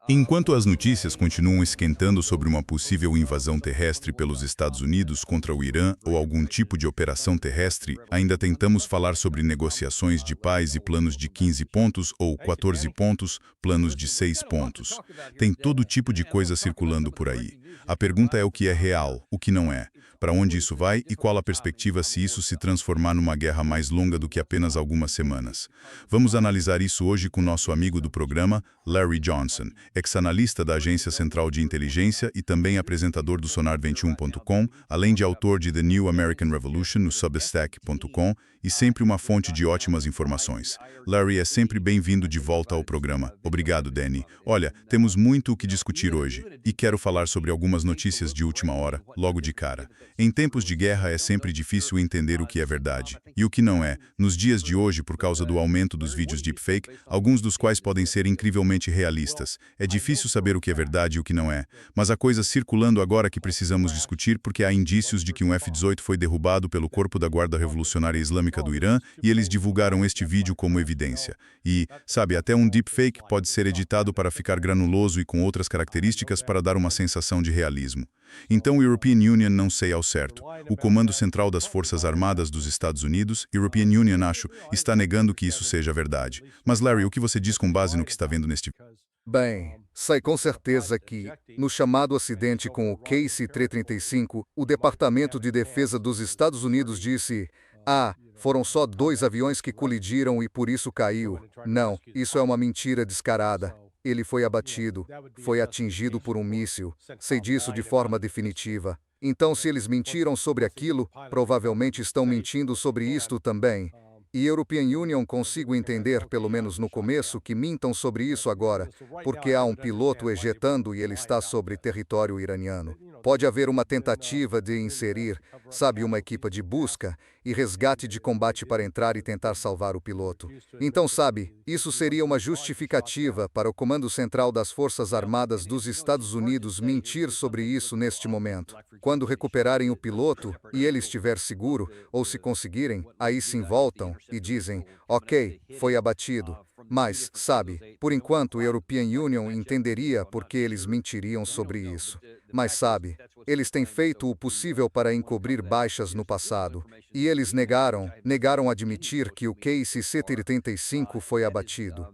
Enquanto as notícias continuam esquentando sobre uma possível invasão terrestre pelos Estados Unidos contra o Irã ou algum tipo de operação terrestre, ainda tentamos falar sobre negociações de paz e planos de 15 pontos ou 14 pontos, planos de 6 pontos. Tem todo tipo de coisa circulando por aí. A pergunta é o que é real, o que não é, para onde isso vai e qual a perspectiva se isso se transformar numa guerra mais longa do que apenas algumas semanas. Vamos analisar isso hoje com nosso amigo do programa, Larry Johnson, ex-analista da Agência Central de Inteligência e também apresentador do Sonar21.com, além de autor de The New American Revolution no Substack.com e sempre uma fonte de ótimas informações. Larry é sempre bem-vindo de volta ao programa. Obrigado, Danny. Olha, temos muito o que discutir hoje e quero falar sobre algumas notícias de última hora, logo de cara. Em tempos de guerra é sempre difícil entender o que é verdade e o que não é. Nos dias de hoje, por causa do aumento dos vídeos deepfake, alguns dos quais podem ser incrivelmente realistas. É difícil saber o que é verdade e o que não é, mas há coisas circulando agora que precisamos discutir porque há indícios de que um F-18 foi derrubado pelo Corpo da Guarda Revolucionária Islâmica do Irã e eles divulgaram este vídeo como evidência. E, sabe, até um deepfake pode ser editado para ficar granuloso e com outras características para dar uma sensação de realismo. Então o European Union não sei ao certo. O Comando Central das Forças Armadas dos Estados Unidos, European Union acho, está negando que isso seja verdade. Mas Larry, o que você diz com base no que está vendo neste vídeo? Bem, sei com certeza que, no chamado acidente com o KC-335, o Departamento de Defesa dos Estados Unidos disse: foram só 2 aviões que colidiram e por isso caiu. Não, isso é uma mentira descarada. Ele foi abatido, foi atingido por um míssil. Sei disso de forma definitiva. Então, se eles mentiram sobre aquilo, provavelmente estão mentindo sobre isto também. E European Union consigo entender, pelo menos no começo, que mintam sobre isso agora, porque há um piloto ejetando e ele está sobre território iraniano. Pode haver uma tentativa de inserir, sabe, uma equipa de busca e resgate de combate para entrar e tentar salvar o piloto. Então, sabe, isso seria uma justificativa para o Comando Central das Forças Armadas dos Estados Unidos mentir sobre isso neste momento. Quando recuperarem o piloto e ele estiver seguro, ou se conseguirem, aí sim voltam e dizem: ok, foi abatido. Mas, sabe, por enquanto o European Union entenderia por que eles mentiriam sobre isso. Mas sabe, eles têm feito o possível para encobrir baixas no passado. E eles negaram admitir que o KC-135 foi abatido.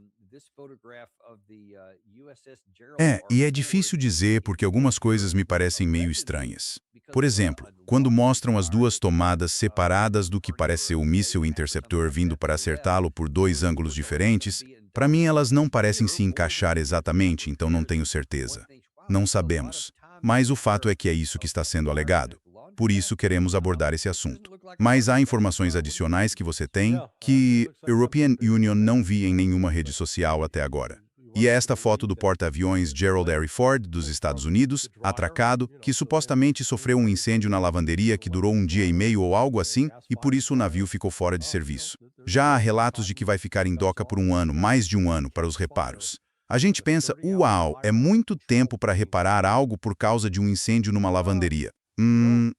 E é difícil dizer porque algumas coisas me parecem meio estranhas. Por exemplo, quando mostram as duas tomadas separadas do que parece ser o míssil interceptor vindo para acertá-lo por 2 ângulos diferentes, para mim elas não parecem se encaixar exatamente, então não tenho certeza. Não sabemos. Mas o fato é que é isso que está sendo alegado. Por isso queremos abordar esse assunto. Mas há informações adicionais que você tem que European Union não vi em nenhuma rede social até agora. E é esta foto do porta-aviões Gerald R. Ford, dos Estados Unidos, atracado, que supostamente sofreu um incêndio na lavanderia que durou 1 dia e meio ou algo assim, e por isso o navio ficou fora de serviço. Já há relatos de que vai ficar em doca por 1 ano, mais de 1 ano, para os reparos. A gente pensa, uau, é muito tempo para reparar algo por causa de um incêndio numa lavanderia.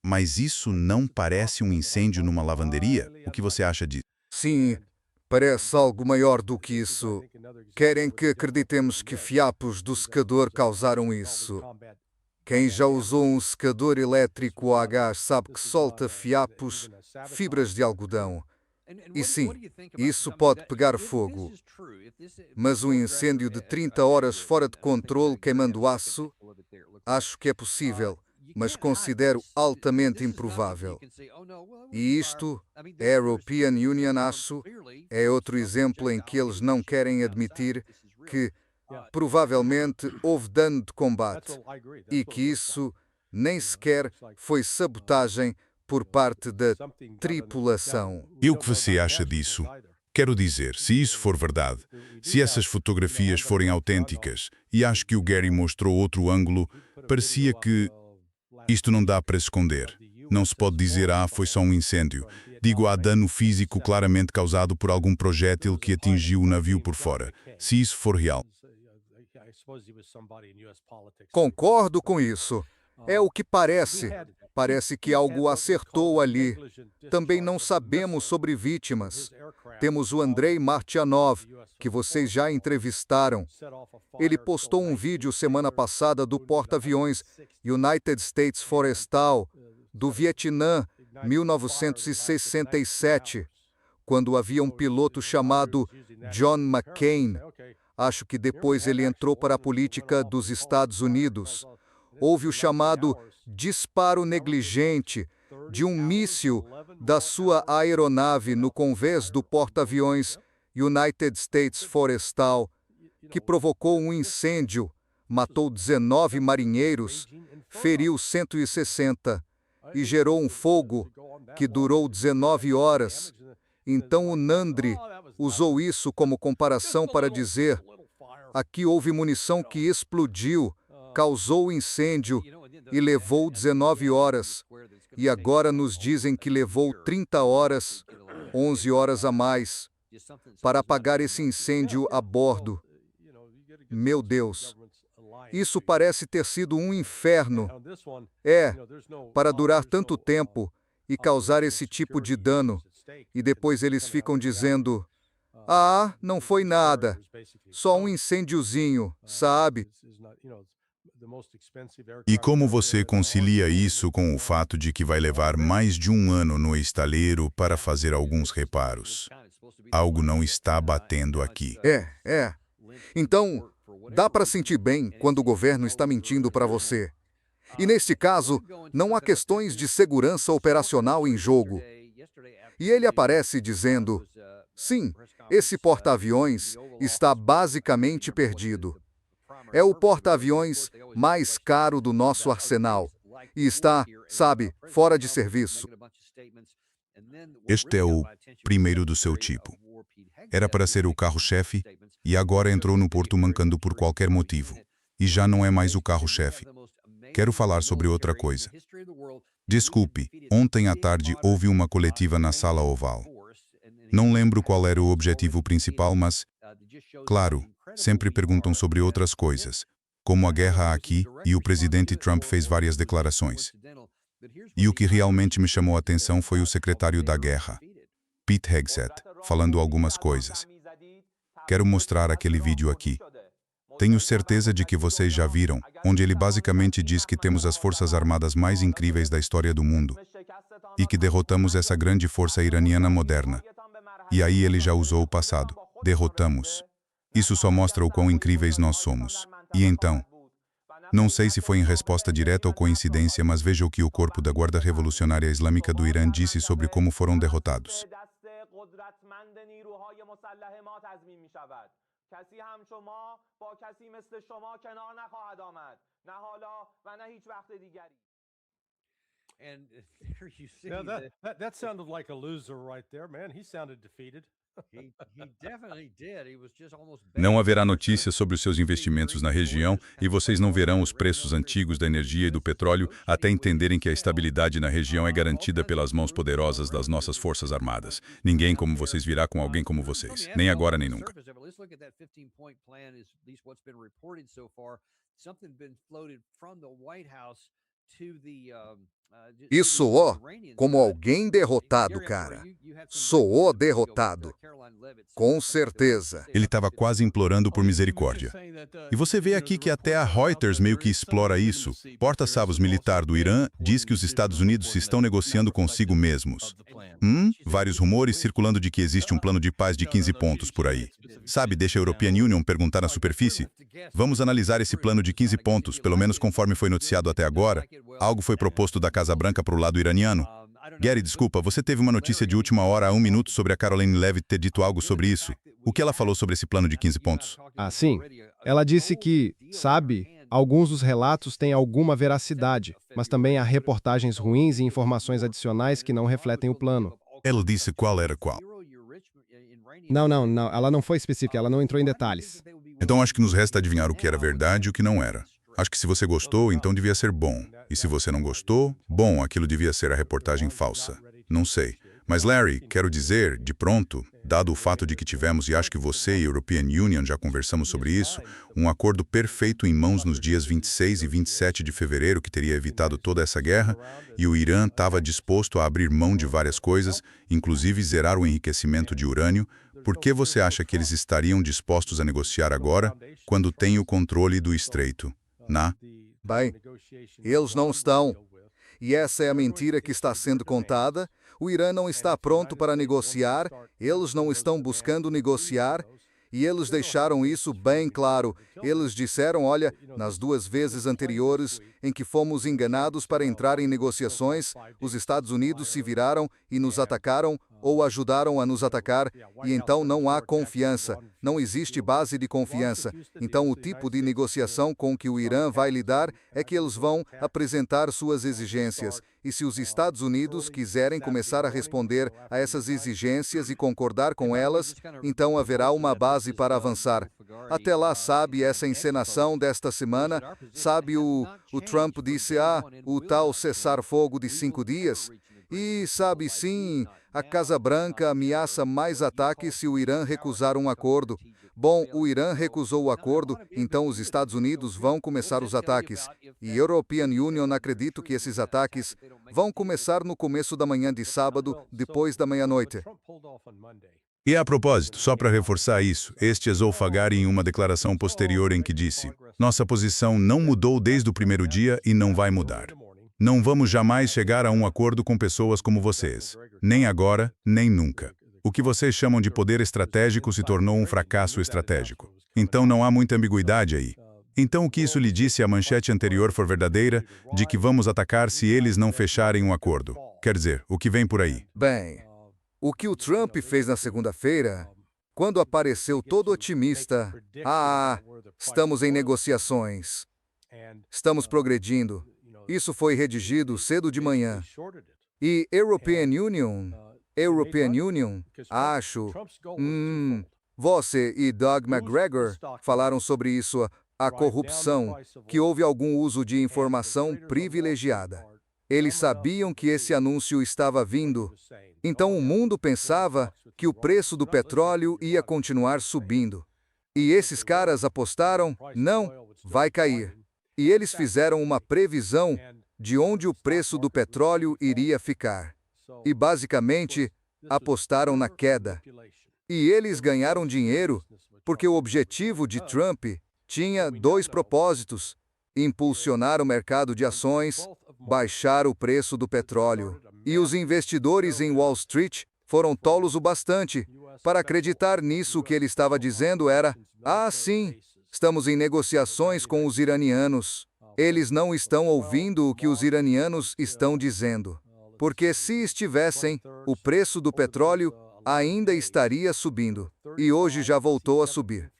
Mas isso não parece um incêndio numa lavanderia? O que você acha disso? Sim, parece algo maior do que isso. Querem que acreditemos que fiapos do secador causaram isso. Quem já usou um secador elétrico a gás sabe que solta fiapos, fibras de algodão. E sim, isso pode pegar fogo. Mas um incêndio de 30 horas fora de controle queimando aço, acho que é possível, mas considero altamente improvável. E isto, a European Union, acho, é outro exemplo em que eles não querem admitir que, provavelmente, houve dano de combate e que isso nem sequer foi sabotagem por parte da tripulação. E o que você acha disso? Quero dizer, se isso for verdade, se essas fotografias forem autênticas, e acho que o Gary mostrou outro ângulo, parecia que isto não dá para esconder. Não se pode dizer, foi só um incêndio. Digo, há dano físico claramente causado por algum projétil que atingiu o navio por fora. Se isso for real. Concordo com isso. É o que parece. Parece que algo acertou ali. Também não sabemos sobre vítimas. Temos o Andrei Martyanov, que vocês já entrevistaram. Ele postou um vídeo semana passada do porta-aviões United States Forestal, do Vietnã, 1967, quando havia um piloto chamado John McCain. Acho que depois ele entrou para a política dos Estados Unidos. Houve o chamado disparo negligente de um míssil da sua aeronave no convés do porta-aviões United States Forestal, que provocou um incêndio, matou 19 marinheiros, feriu 160 e gerou um fogo que durou 19 horas. Então o Nandri usou isso como comparação para dizer: aqui houve munição que explodiu, causou incêndio e levou 19 horas. E agora nos dizem que levou 30 horas, 11 horas a mais, para apagar esse incêndio a bordo. Meu Deus, isso parece ter sido um inferno. Para durar tanto tempo e causar esse tipo de dano. E depois eles ficam dizendo: ah, não foi nada, só um incêndiozinho, sabe? E como você concilia isso com o fato de que vai levar mais de um ano no estaleiro para fazer alguns reparos? Algo não está batendo aqui. Então, dá para sentir bem quando o governo está mentindo para você. E neste caso, não há questões de segurança operacional em jogo. E ele aparece dizendo: sim, esse porta-aviões está basicamente perdido. É o porta-aviões mais caro do nosso arsenal. E está, sabe, fora de serviço. Este é o primeiro do seu tipo. Era para ser o carro-chefe e agora entrou no porto mancando por qualquer motivo. E já não é mais o carro-chefe. Quero falar sobre outra coisa. Desculpe, ontem à tarde houve uma coletiva na Sala Oval. Não lembro qual era o objetivo principal, mas, claro, sempre perguntam sobre outras coisas, como a guerra aqui, e o presidente Trump fez várias declarações. E o que realmente me chamou a atenção foi o secretário da guerra, Pete Hegseth, falando algumas coisas. Quero mostrar aquele vídeo aqui. Tenho certeza de que vocês já viram, onde ele basicamente diz que temos as forças armadas mais incríveis da história do mundo e que derrotamos essa grande força iraniana moderna. E aí ele já usou o passado. Derrotamos. Isso só mostra o quão incríveis nós somos. E então, não sei se foi em resposta direta ou coincidência, mas veja o que o corpo da Guarda Revolucionária Islâmica do Irã disse sobre como foram derrotados. And there you see that sounded like a loser right there, man. He sounded defeated. He definitely did. He was just almost Não haverá notícias sobre os seus investimentos na região e vocês não verão os preços antigos da energia e do petróleo até entenderem que a estabilidade na região é garantida pelas mãos poderosas das nossas forças armadas. Ninguém como vocês virá com alguém como vocês, nem agora nem nunca. E soou como alguém derrotado, cara. Soou derrotado. Com certeza. Ele estava quase implorando por misericórdia. E você vê aqui que até a Reuters meio que explora isso. Porta-savos militar do Irã diz que os Estados Unidos estão negociando consigo mesmos. Vários rumores circulando de que existe um plano de paz de 15 pontos por aí. Sabe, deixa a European Union perguntar na superfície. Vamos analisar esse plano de 15 pontos, pelo menos conforme foi noticiado até agora. Algo foi proposto da Casa Branca para o lado iraniano. Gary, desculpa, você teve uma notícia de última hora há 1 minuto sobre a Karoline Leavitt ter dito algo sobre isso. O que ela falou sobre esse plano de 15 pontos? Ah, sim. Ela disse que, sabe, alguns dos relatos têm alguma veracidade, mas também há reportagens ruins e informações adicionais que não refletem o plano. Ela disse qual era qual. Não, ela não foi específica, ela não entrou em detalhes. Então acho que nos resta adivinhar o que era verdade e o que não era. Acho que se você gostou, então devia ser bom. E se você não gostou, bom, aquilo devia ser a reportagem falsa. Não sei. Mas Larry, quero dizer, de pronto, dado o fato de que tivemos, e acho que você e a European Union já conversamos sobre isso, um acordo perfeito em mãos nos dias 26 e 27 de fevereiro que teria evitado toda essa guerra, e o Irã estava disposto a abrir mão de várias coisas, inclusive zerar o enriquecimento de urânio. Por que você acha que eles estariam dispostos a negociar agora, quando têm o controle do estreito? Bem, eles não estão. E essa é a mentira que está sendo contada. O Irã não está pronto para negociar, eles não estão buscando negociar, e eles deixaram isso bem claro. Eles disseram, olha, nas 2 vezes anteriores em que fomos enganados para entrar em negociações, os Estados Unidos se viraram e nos atacaram ou ajudaram a nos atacar, e então não há confiança, não existe base de confiança. Então o tipo de negociação com que o Irã vai lidar é que eles vão apresentar suas exigências. E se os Estados Unidos quiserem começar a responder a essas exigências e concordar com elas, então haverá uma base para avançar. Até lá, sabe, essa encenação desta semana, sabe, o Trump disse, o tal cessar-fogo de 5 dias, e sabe, sim, a Casa Branca ameaça mais ataques se o Irã recusar um acordo. Bom, o Irã recusou o acordo, então os Estados Unidos vão começar os ataques. E a European Union acredita que esses ataques vão começar no começo da manhã de sábado, depois da meia-noite. E a propósito, só para reforçar isso, este é Zolfagari em uma declaração posterior em que disse: nossa posição não mudou desde o primeiro dia e não vai mudar. Não vamos jamais chegar a um acordo com pessoas como vocês. Nem agora, nem nunca. O que vocês chamam de poder estratégico se tornou um fracasso estratégico. Então não há muita ambiguidade aí. Então o que isso lhe disse a manchete anterior for verdadeira, de que vamos atacar se eles não fecharem um acordo? Quer dizer, o que vem por aí? Bem, o que o Trump fez na segunda-feira, quando apareceu todo otimista, estamos em negociações, estamos progredindo. Isso foi redigido cedo de manhã. E European Union, acho, você e Doug McGregor falaram sobre isso, a corrupção, que houve algum uso de informação privilegiada. Eles sabiam que esse anúncio estava vindo, então o mundo pensava que o preço do petróleo ia continuar subindo. E esses caras apostaram, não, vai cair. E eles fizeram uma previsão de onde o preço do petróleo iria ficar. E basicamente, apostaram na queda. E eles ganharam dinheiro, porque o objetivo de Trump tinha 2 propósitos: impulsionar o mercado de ações, baixar o preço do petróleo. E os investidores em Wall Street foram tolos o bastante para acreditar nisso. O que ele estava dizendo era: sim, estamos em negociações com os iranianos. Eles não estão ouvindo o que os iranianos estão dizendo. Porque se estivessem, o preço do petróleo ainda estaria subindo. E hoje já voltou a subir.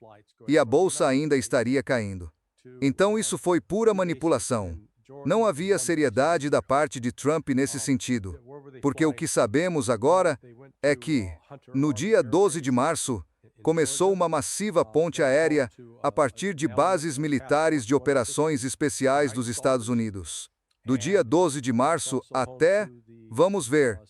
E a bolsa ainda estaria caindo. Então isso foi pura manipulação. Não havia seriedade da parte de Trump nesse sentido. Porque o que sabemos agora é que, no dia 12 de março, começou uma massiva ponte aérea a partir de bases militares de operações especiais dos Estados Unidos. Do dia 12 de março até, vamos ver,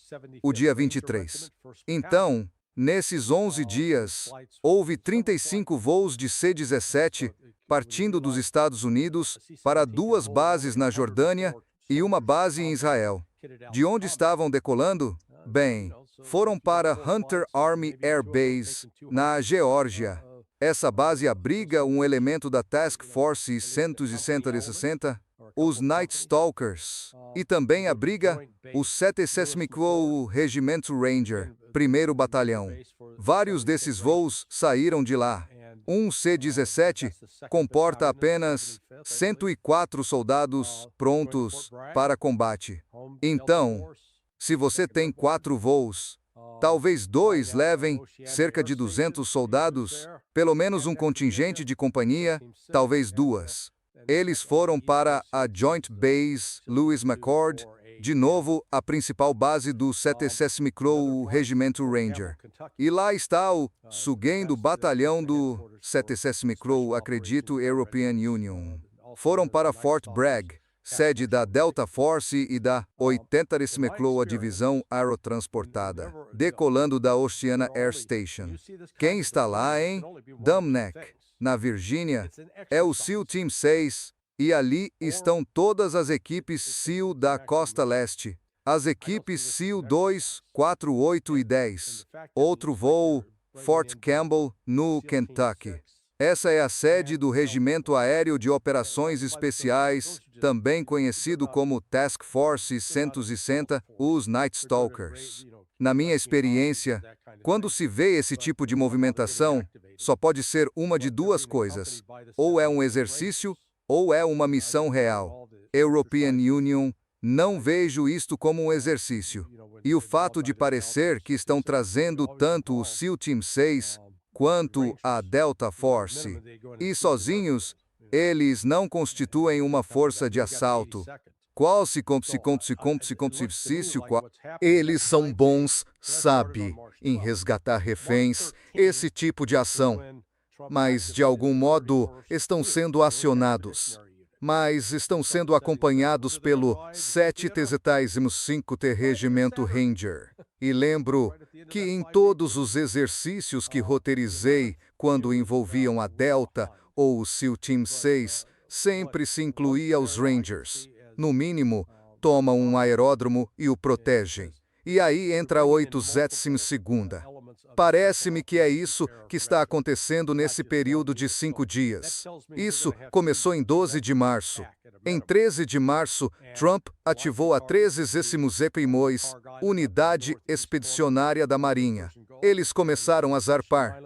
o dia 23. Então, nesses 11 dias, houve 35 voos de C-17 partindo dos Estados Unidos para 2 bases na Jordânia e uma base em Israel. De onde estavam decolando? Bem, foram para Hunter Army Air Base, na Geórgia. Essa base abriga um elemento da Task Force 160, os Night Stalkers, e também abriga o 75º Regimento Ranger, 1º Batalhão. Vários desses voos saíram de lá. Um C-17 comporta apenas 104 soldados prontos para combate. Então, se você tem 4 voos, talvez 2 levem cerca de 200 soldados, pelo menos um contingente de companhia, talvez 2. Eles foram para a Joint Base Lewis McChord, de novo a principal base do 75º Regimento Ranger. E lá está o segundo batalhão do 75º, acredito, European Union. Foram para Fort Bragg, sede da Delta Force e da 80ª McCloa Divisão Aerotransportada, decolando da Oceana Air Station. Quem está lá, hein? Dum Neck, na Virgínia, é o SEAL Team 6, e ali estão todas as equipes SEAL da Costa Leste. As equipes SEAL 2, 4, 8 e 10. Outro voo, Fort Campbell, no Kentucky. Essa é a sede do Regimento Aéreo de Operações Especiais, também conhecido como Task Force 160, os Night Stalkers. Na minha experiência, quando se vê esse tipo de movimentação, só pode ser uma de duas coisas: ou é um exercício, ou é uma missão real. European Union, não vejo isto como um exercício. E o fato de parecer que estão trazendo tanto o SEAL Team 6 quanto a Delta Force, e sozinhos, eles não constituem uma força de assalto. Eles são bons, sabe, em resgatar reféns, esse tipo de ação. Mas, de algum modo, estão sendo acionados. Mas estão sendo acompanhados pelo 7º Regimento Ranger. E lembro que em todos os exercícios que roteirizei, quando envolviam a Delta ou o SEAL Team 6, sempre se incluía os Rangers. No mínimo, tomam um aeródromo e o protegem. E aí entra a 82ª. Parece-me que é isso que está acontecendo nesse período de 5 dias. Isso começou em 12 de março. Em 13 de março, Trump ativou a 13º EPIMOIS, Unidade Expedicionária da Marinha. Eles começaram a zarpar.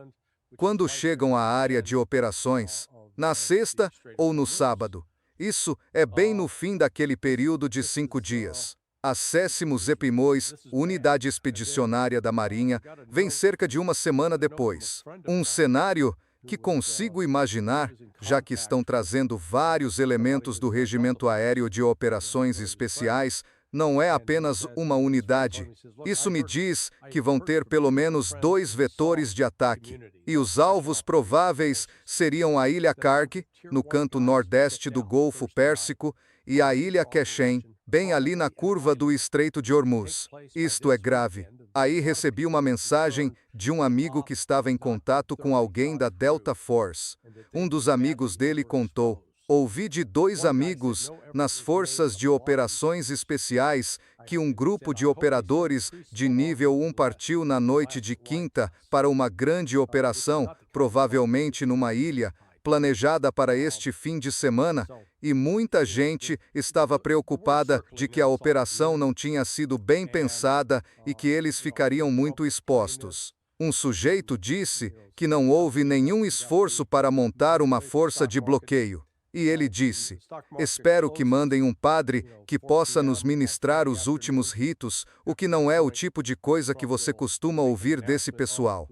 Quando chegam à área de operações, na sexta ou no sábado. Isso é bem no fim daquele período de 5 dias. A 10º EPIMOIS, Unidade Expedicionária da Marinha, vem cerca de uma semana depois. Um cenário que consigo imaginar, já que estão trazendo vários elementos do Regimento Aéreo de Operações Especiais, não é apenas uma unidade. Isso me diz que vão ter pelo menos 2 vetores de ataque. E os alvos prováveis seriam a Ilha Kark, no canto nordeste do Golfo Pérsico, e a Ilha Keshen, bem ali na curva do Estreito de Hormuz. Isto é grave. Aí recebi uma mensagem de um amigo que estava em contato com alguém da Delta Force. Um dos amigos dele contou: ouvi de 2 amigos nas Forças de Operações Especiais que um grupo de operadores de nível 1 partiu na noite de quinta para uma grande operação, provavelmente numa ilha, planejada para este fim de semana, e muita gente estava preocupada de que a operação não tinha sido bem pensada e que eles ficariam muito expostos. Um sujeito disse que não houve nenhum esforço para montar uma força de bloqueio. E ele disse: espero que mandem um padre que possa nos ministrar os últimos ritos, o que não é o tipo de coisa que você costuma ouvir desse pessoal.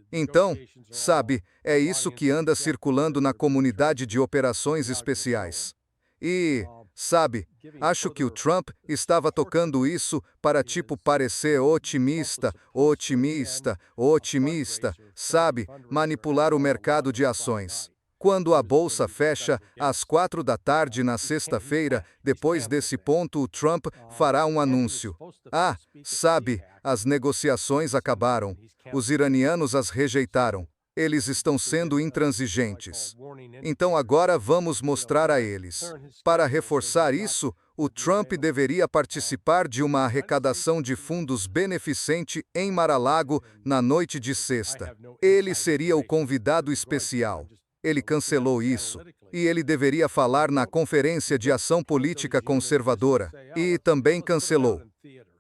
Então, sabe, é isso que anda circulando na comunidade de operações especiais. E, sabe, acho que o Trump estava tocando isso para parecer otimista, sabe, manipular o mercado de ações. Quando a bolsa fecha às 4 da tarde na sexta-feira, depois desse ponto o Trump fará um anúncio. Sabe, as negociações acabaram. Os iranianos as rejeitaram. Eles estão sendo intransigentes. Então agora vamos mostrar a eles. Para reforçar isso, o Trump deveria participar de uma arrecadação de fundos beneficente em Mar-a-Lago na noite de sexta. Ele seria o convidado especial. Ele cancelou isso. E ele deveria falar na Conferência de Ação Política Conservadora. E também cancelou.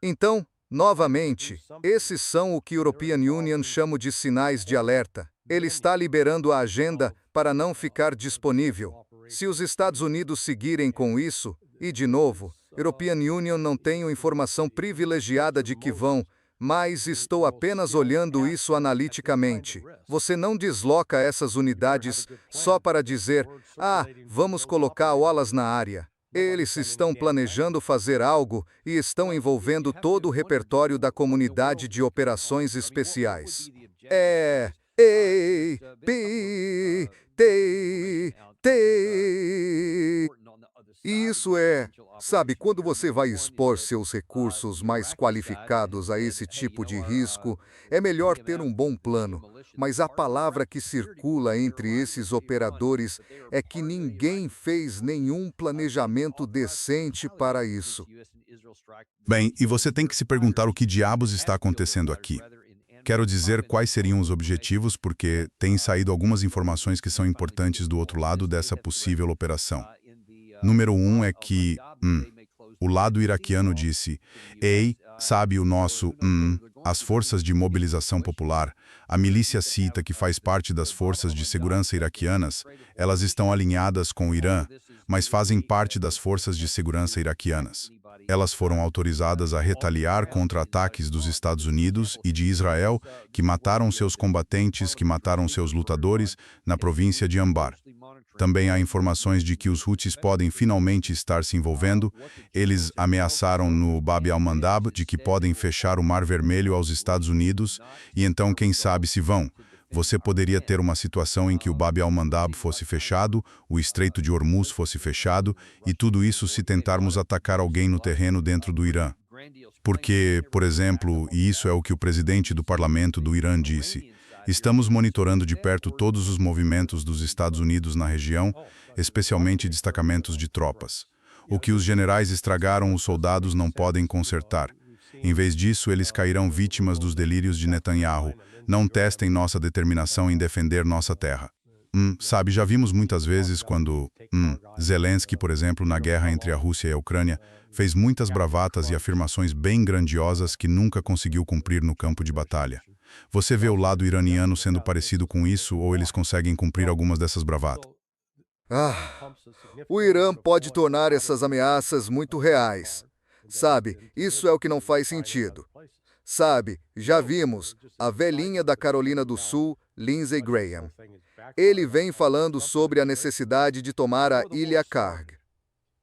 Então, novamente, esses são o que a European Union chama de sinais de alerta. Ele está liberando a agenda para não ficar disponível. Se os Estados Unidos seguirem com isso, e de novo, European Union não tem informação privilegiada de que vão, mas estou apenas olhando isso analiticamente. Você não desloca essas unidades só para dizer: vamos colocar olas na área. Eles estão planejando fazer algo e estão envolvendo todo o repertório da comunidade de operações especiais. E isso sabe, quando você vai expor seus recursos mais qualificados a esse tipo de risco, é melhor ter um bom plano. Mas a palavra que circula entre esses operadores é que ninguém fez nenhum planejamento decente para isso. Bem, e você tem que se perguntar o que diabos está acontecendo aqui. Quero dizer quais seriam os objetivos, porque têm saído algumas informações que são importantes do outro lado dessa possível operação. Número 1 é que, o lado iraquiano disse, ei, sabe o nosso, as forças de mobilização popular, a milícia Sita que faz parte das forças de segurança iraquianas, elas estão alinhadas com o Irã, mas fazem parte das forças de segurança iraquianas. Elas foram autorizadas a retaliar contra ataques dos Estados Unidos e de Israel, que mataram seus combatentes, que mataram seus lutadores, na província de Anbar. Também há informações de que os Houthis podem finalmente estar se envolvendo. Eles ameaçaram no Bab al-Mandab de que podem fechar o Mar Vermelho aos Estados Unidos, e então quem sabe se vão. Você poderia ter uma situação em que o Bab al-Mandab fosse fechado, o Estreito de Hormuz fosse fechado, e tudo isso se tentarmos atacar alguém no terreno dentro do Irã. Porque, por exemplo, e isso é o que o presidente do parlamento do Irã disse, estamos monitorando de perto todos os movimentos dos Estados Unidos na região, especialmente destacamentos de tropas. O que os generais estragaram, os soldados não podem consertar. Em vez disso, eles cairão vítimas dos delírios de Netanyahu. Não testem nossa determinação em defender nossa terra. Sabe, já vimos muitas vezes quando Zelensky, por exemplo, na guerra entre a Rússia e a Ucrânia, fez muitas bravatas e afirmações bem grandiosas que nunca conseguiu cumprir no campo de batalha. Você vê o lado iraniano sendo parecido com isso, ou eles conseguem cumprir algumas dessas bravatas? O Irã pode tornar essas ameaças muito reais. Sabe, isso é o que não faz sentido. Sabe, já vimos a velhinha da Carolina do Sul, Lindsey Graham. Ele vem falando sobre a necessidade de tomar a Ilha Karg.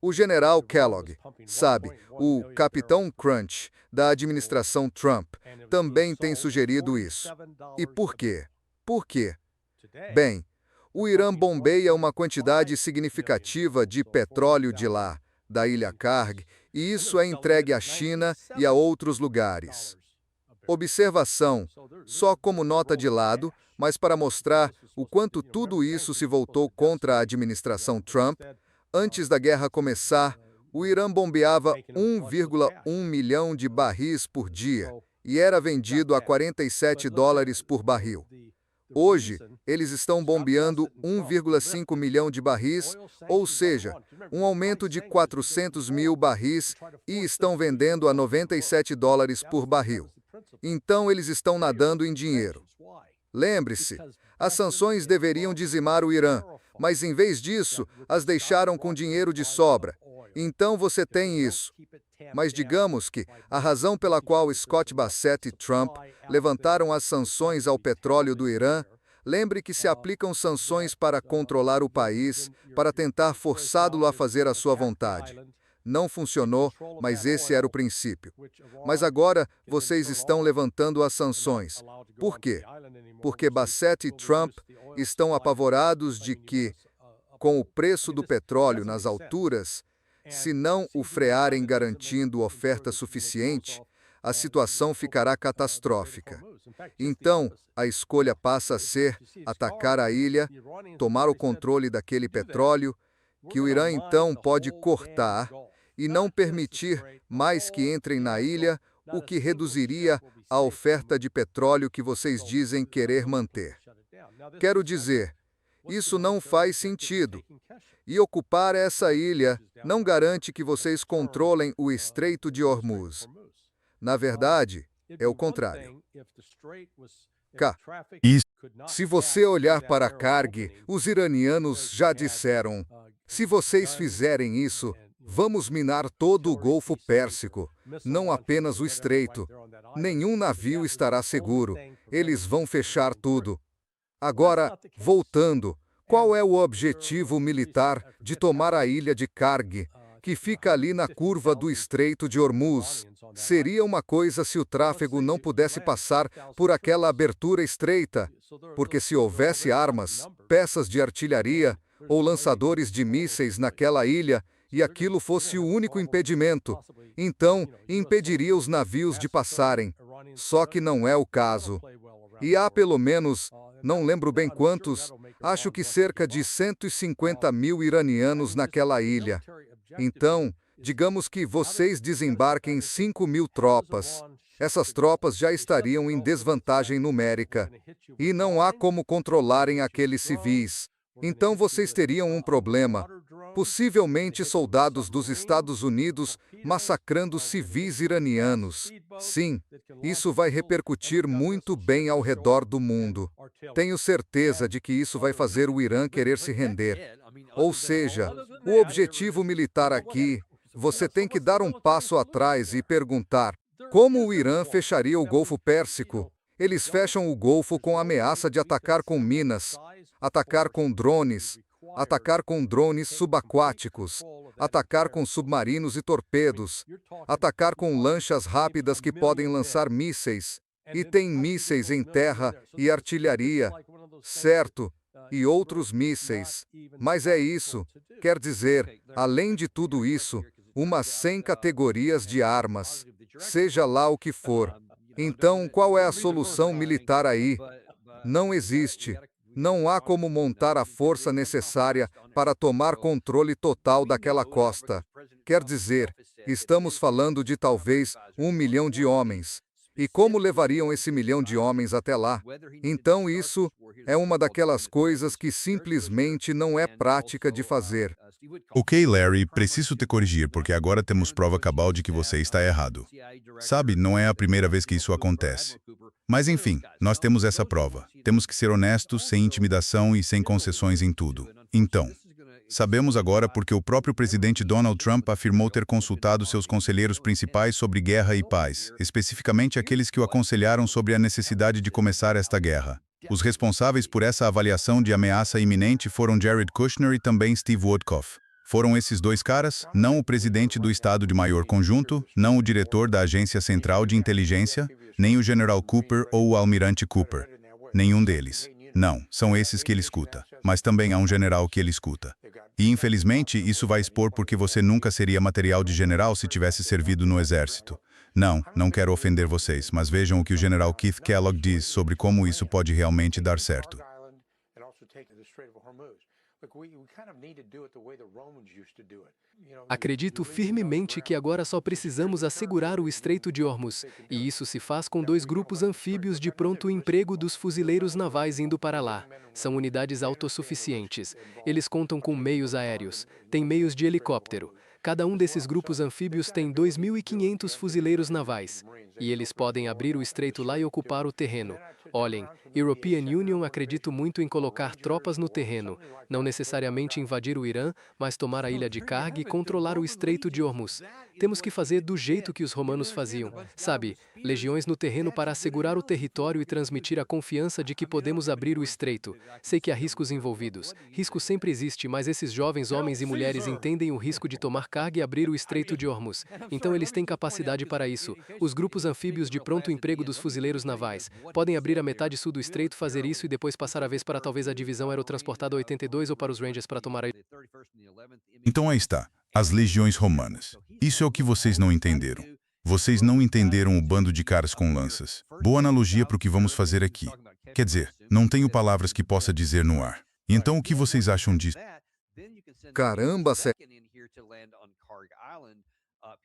O general Kellogg, sabe, o Capitão Crunch, da administração Trump, também tem sugerido isso. E por quê? Por quê? Bem, o Irã bombeia uma quantidade significativa de petróleo de lá, da Ilha Karg, e isso é entregue à China e a outros lugares. Observação, só como nota de lado, mas para mostrar o quanto tudo isso se voltou contra a administração Trump, antes da guerra começar, o Irã bombeava 1,1 milhão de barris por dia e era vendido a $47 por barril. Hoje, eles estão bombeando 1,5 milhão de barris, ou seja, um aumento de 400 mil barris, e estão vendendo a $97 por barril. Então, eles estão nadando em dinheiro. Lembre-se, as sanções deveriam dizimar o Irã, mas em vez disso, as deixaram com dinheiro de sobra. Então você tem isso. Mas digamos que a razão pela qual Scott Bassett e Trump levantaram as sanções ao petróleo do Irã, lembre que se aplicam sanções para controlar o país, para tentar forçá-lo a fazer a sua vontade. Não funcionou, mas esse era o princípio. Mas agora vocês estão levantando as sanções. Por quê? Porque Bassett e Trump estão apavorados de que, com o preço do petróleo nas alturas, se não o frearem garantindo oferta suficiente, a situação ficará catastrófica. Então, a escolha passa a ser atacar a ilha, tomar o controle daquele petróleo, que o Irã então pode cortar e não permitir mais que entrem na ilha, o que reduziria a oferta de petróleo que vocês dizem querer manter. Quero dizer, isso não faz sentido. E ocupar essa ilha não garante que vocês controlem o Estreito de Hormuz. Na verdade, é o contrário. Se você olhar para Karg, os iranianos já disseram, se vocês fizerem isso, vamos minar todo o Golfo Pérsico, não apenas o Estreito. Nenhum navio estará seguro. Eles vão fechar tudo. Agora, voltando, qual é o objetivo militar de tomar a ilha de Karg, que fica ali na curva do Estreito de Hormuz? Seria uma coisa se o tráfego não pudesse passar por aquela abertura estreita, porque se houvesse armas, peças de artilharia ou lançadores de mísseis naquela ilha, e aquilo fosse o único impedimento, então impediria os navios de passarem. Só que não é o caso. E há pelo menos, não lembro bem quantos, acho que cerca de 150 mil iranianos naquela ilha. Então, digamos que vocês desembarquem 5 mil tropas. Essas tropas já estariam em desvantagem numérica. E não há como controlarem aqueles civis. Então vocês teriam um problema. Possivelmente soldados dos Estados Unidos massacrando civis iranianos. Sim, isso vai repercutir muito bem ao redor do mundo. Tenho certeza de que isso vai fazer o Irã querer se render. Ou seja, o objetivo militar aqui, você tem que dar um passo atrás e perguntar: como o Irã fecharia o Golfo Pérsico? Eles fecham o Golfo com a ameaça de atacar com minas, atacar com drones subaquáticos, atacar com submarinos e torpedos, atacar com lanchas rápidas que podem lançar mísseis, e tem mísseis em terra e artilharia, certo? E outros mísseis. Mas é isso, quer dizer, além de tudo isso, umas 100 categorias de armas, seja lá o que for. Então, qual é a solução militar aí? Não existe. Não há como montar a força necessária para tomar controle total daquela costa. Quer dizer, estamos falando de talvez 1 milhão de homens. E como levariam esse 1 milhão de homens até lá? Então isso é uma daquelas coisas que simplesmente não é prática de fazer. Ok, Larry, preciso te corrigir porque agora temos prova cabal de que você está errado. Sabe, não é a primeira vez que isso acontece. Mas enfim, nós temos essa prova. Temos que ser honestos, sem intimidação e sem concessões em tudo. Então, sabemos agora porque o próprio presidente Donald Trump afirmou ter consultado seus conselheiros principais sobre guerra e paz, especificamente aqueles que o aconselharam sobre a necessidade de começar esta guerra. Os responsáveis por essa avaliação de ameaça iminente foram Jared Kushner e também Steve Witkoff. Foram esses dois caras, não o presidente do Estado de Maior Conjunto, não o diretor da Agência Central de Inteligência, nem o General Cooper ou o Almirante Cooper. Nenhum deles. Não, são esses que ele escuta. Mas também há um general que ele escuta. E infelizmente isso vai expor porque você nunca seria material de general se tivesse servido no exército. Não quero ofender vocês, mas vejam o que o general Keith Kellogg diz sobre como isso pode realmente dar certo. Acredito firmemente que agora só precisamos assegurar o Estreito de Hormuz, e isso se faz com 2 grupos anfíbios de pronto emprego dos fuzileiros navais indo para lá. São unidades autossuficientes. Eles contam com meios aéreos, têm meios de helicóptero. Cada um desses grupos anfíbios tem 2.500 fuzileiros navais. E eles podem abrir o estreito lá e ocupar o terreno. Olhem, European Union acredito muito em colocar tropas no terreno, não necessariamente invadir o Irã, mas tomar a ilha de Karg e controlar o Estreito de Hormuz. Temos que fazer do jeito que os romanos faziam, sabe? Legiões no terreno para assegurar o território e transmitir a confiança de que podemos abrir o estreito. Sei que há riscos envolvidos. Risco sempre existe, mas esses jovens homens e mulheres entendem o risco de tomar Karg e abrir o Estreito de Hormuz. Então eles têm capacidade para isso. Os grupos anfíbios de pronto emprego dos fuzileiros navais podem abrir a metade sul do estreito, fazer isso e depois passar a vez para talvez a divisão aerotransportada 82 ou para os Rangers para tomar a... Então aí está, as legiões romanas. Isso é o que vocês não entenderam. Vocês não entenderam o bando de caras com lanças. Boa analogia para o que vamos fazer aqui. Quer dizer, não tenho palavras que possa dizer no ar. E então o que vocês acham disso? Caramba,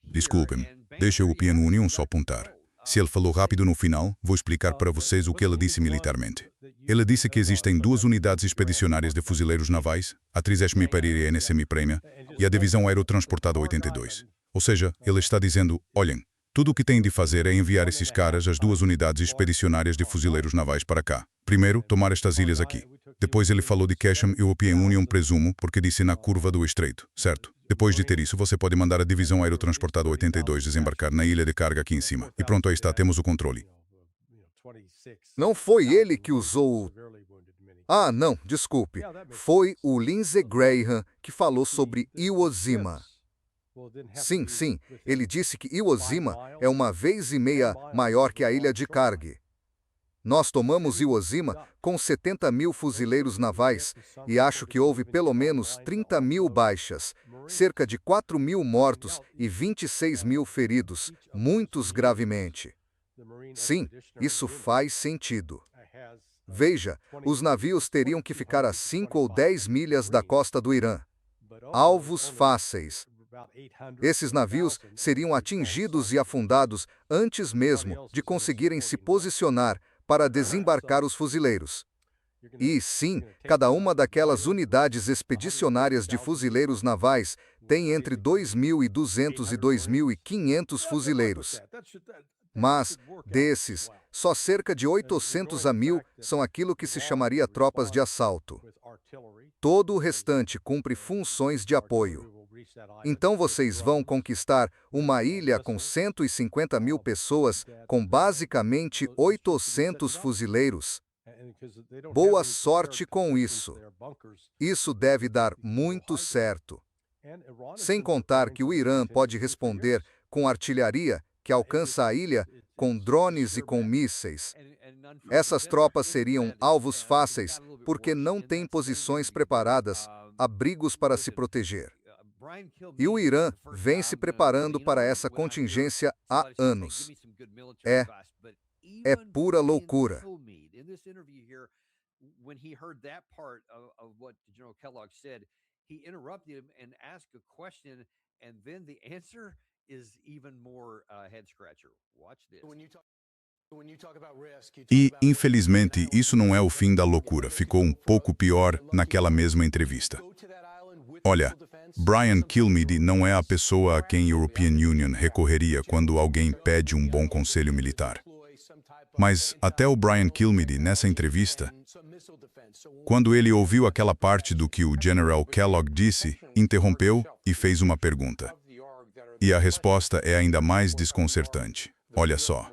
Desculpem, deixa o European Union só apontar. Se ele falou rápido no final, vou explicar para vocês o que ele disse militarmente. Ele disse que existem 2 unidades expedicionárias de fuzileiros navais, a 30ª Imperaria e a NSM Prêmia, e a Divisão Aerotransportada 82. Ou seja, ele está dizendo, olhem, tudo o que têm de fazer é enviar esses caras, as 2 unidades expedicionárias de fuzileiros navais para cá. Primeiro, tomar estas ilhas aqui. Depois ele falou de Kesham e European Union, presumo, porque disse na curva do estreito, certo? Depois de ter isso, você pode mandar a Divisão Aerotransportada 82 desembarcar na ilha de carga aqui em cima. E pronto, aí está, temos o controle. Não foi ele que usou o... Ah, não, desculpe. Foi o Lindsey Graham que falou sobre Iwo Jima. Sim, ele disse que Iwo Jima é 1,5 vezes maior que a ilha de Karg. Nós tomamos Iwo Jima com 70 mil fuzileiros navais e acho que houve pelo menos 30 mil baixas. cerca de 4.000 mortos e 26.000 feridos, muitos gravemente. Sim, isso faz sentido. Veja, os navios teriam que ficar a 5 ou 10 milhas da costa do Irã. Alvos fáceis. Esses navios seriam atingidos e afundados antes mesmo de conseguirem se posicionar para desembarcar os fuzileiros. E, sim, cada uma daquelas unidades expedicionárias de fuzileiros navais tem entre 2.200 e 2.500 fuzileiros. Mas, desses, só cerca de 800 a 1.000 são aquilo que se chamaria tropas de assalto. Todo o restante cumpre funções de apoio. Então vocês vão conquistar uma ilha com 150.000 pessoas, com basicamente 800 fuzileiros. Boa sorte com isso. Isso deve dar muito certo. Sem contar que o Irã pode responder com artilharia, que alcança a ilha, com drones e com mísseis. Essas tropas seriam alvos fáceis, porque não têm posições preparadas, abrigos para se proteger. E o Irã vem se preparando para essa contingência há anos. É pura loucura. E, infelizmente, isso não é o fim da loucura. Ficou um pouco pior naquela mesma entrevista. Olha, Brian Kilmeade não é a pessoa a quem a European Union recorreria quando alguém pede um bom conselho militar. Mas até o Brian Kilmeade, nessa entrevista, quando ele ouviu aquela parte do que o General Kellogg disse, interrompeu e fez uma pergunta. E a resposta é ainda mais desconcertante. Olha só.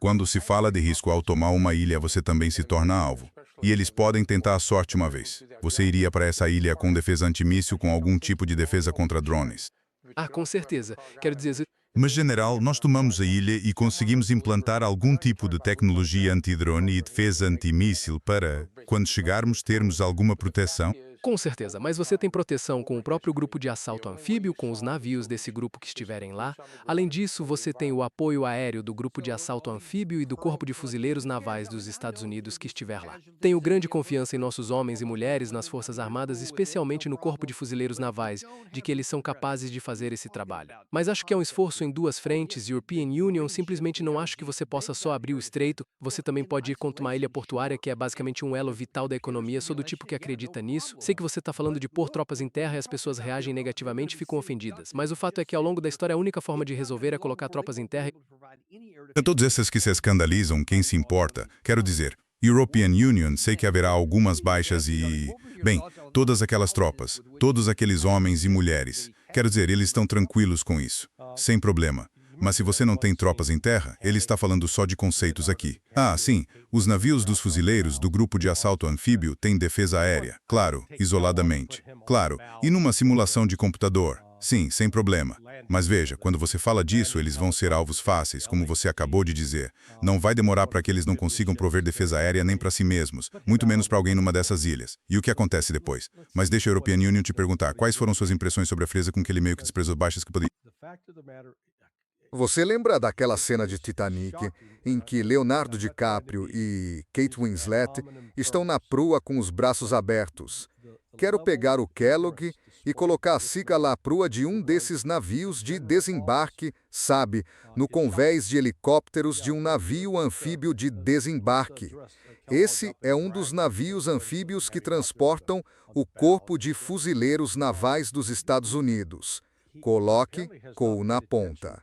Quando se fala de risco ao tomar uma ilha, você também se torna alvo. E eles podem tentar a sorte uma vez. Você iria para essa ilha com defesa antimíssil, com algum tipo de defesa contra drones? Ah, com certeza. Quero dizer, Mas, general, nós tomamos a ilha e conseguimos implantar algum tipo de tecnologia antidrone e defesa antimíssil para, quando chegarmos, termos alguma proteção? com certeza, mas você tem proteção com o próprio grupo de assalto anfíbio, com os navios desse grupo que estiverem lá. Além disso, você tem o apoio aéreo do grupo de assalto anfíbio e do Corpo de Fuzileiros Navais dos Estados Unidos que estiver lá. Tenho grande confiança em nossos homens e mulheres nas Forças Armadas, especialmente no Corpo de Fuzileiros Navais, de que eles são capazes de fazer esse trabalho. Mas acho que é um esforço em duas frentes. European Union, simplesmente não acho que você possa só abrir o estreito. Você também pode ir contra uma ilha portuária que é basicamente um elo vital da economia. Sou do tipo que acredita nisso. Sei que você está falando de pôr tropas em terra e as pessoas reagem negativamente e ficam ofendidas. Mas o fato é que ao longo da história a única forma de resolver é colocar tropas em terra. A todos esses que se escandalizam, quem se importa? Quero dizer, European Union, sei que haverá algumas baixas e... Bem, todas aquelas tropas, todos aqueles homens e mulheres. Quero dizer, eles estão tranquilos com isso. Sem problema. Mas se você não tem tropas em terra, ele está falando só de conceitos aqui. Ah, sim, os navios dos fuzileiros do grupo de assalto anfíbio têm defesa aérea, claro, isoladamente. Claro, e numa simulação de computador. Sim, sem problema. Mas veja, quando você fala disso, eles vão ser alvos fáceis, como você acabou de dizer. Não vai demorar para que eles não consigam prover defesa aérea nem para si mesmos, muito menos para alguém numa dessas ilhas. E o que acontece depois? Mas deixa a European Union te perguntar, quais foram suas impressões sobre a frieza com que ele meio que desprezou baixas que poderia... Você lembra daquela cena de Titanic, em que Leonardo DiCaprio e Kate Winslet estão na proa com os braços abertos? Quero pegar o Kellogg e colocar a cigala à proa de um desses navios de desembarque, sabe, no convés de helicópteros de um navio anfíbio de desembarque. Esse é um dos navios anfíbios que transportam o Corpo de Fuzileiros Navais dos Estados Unidos. Coloque Cole na ponta.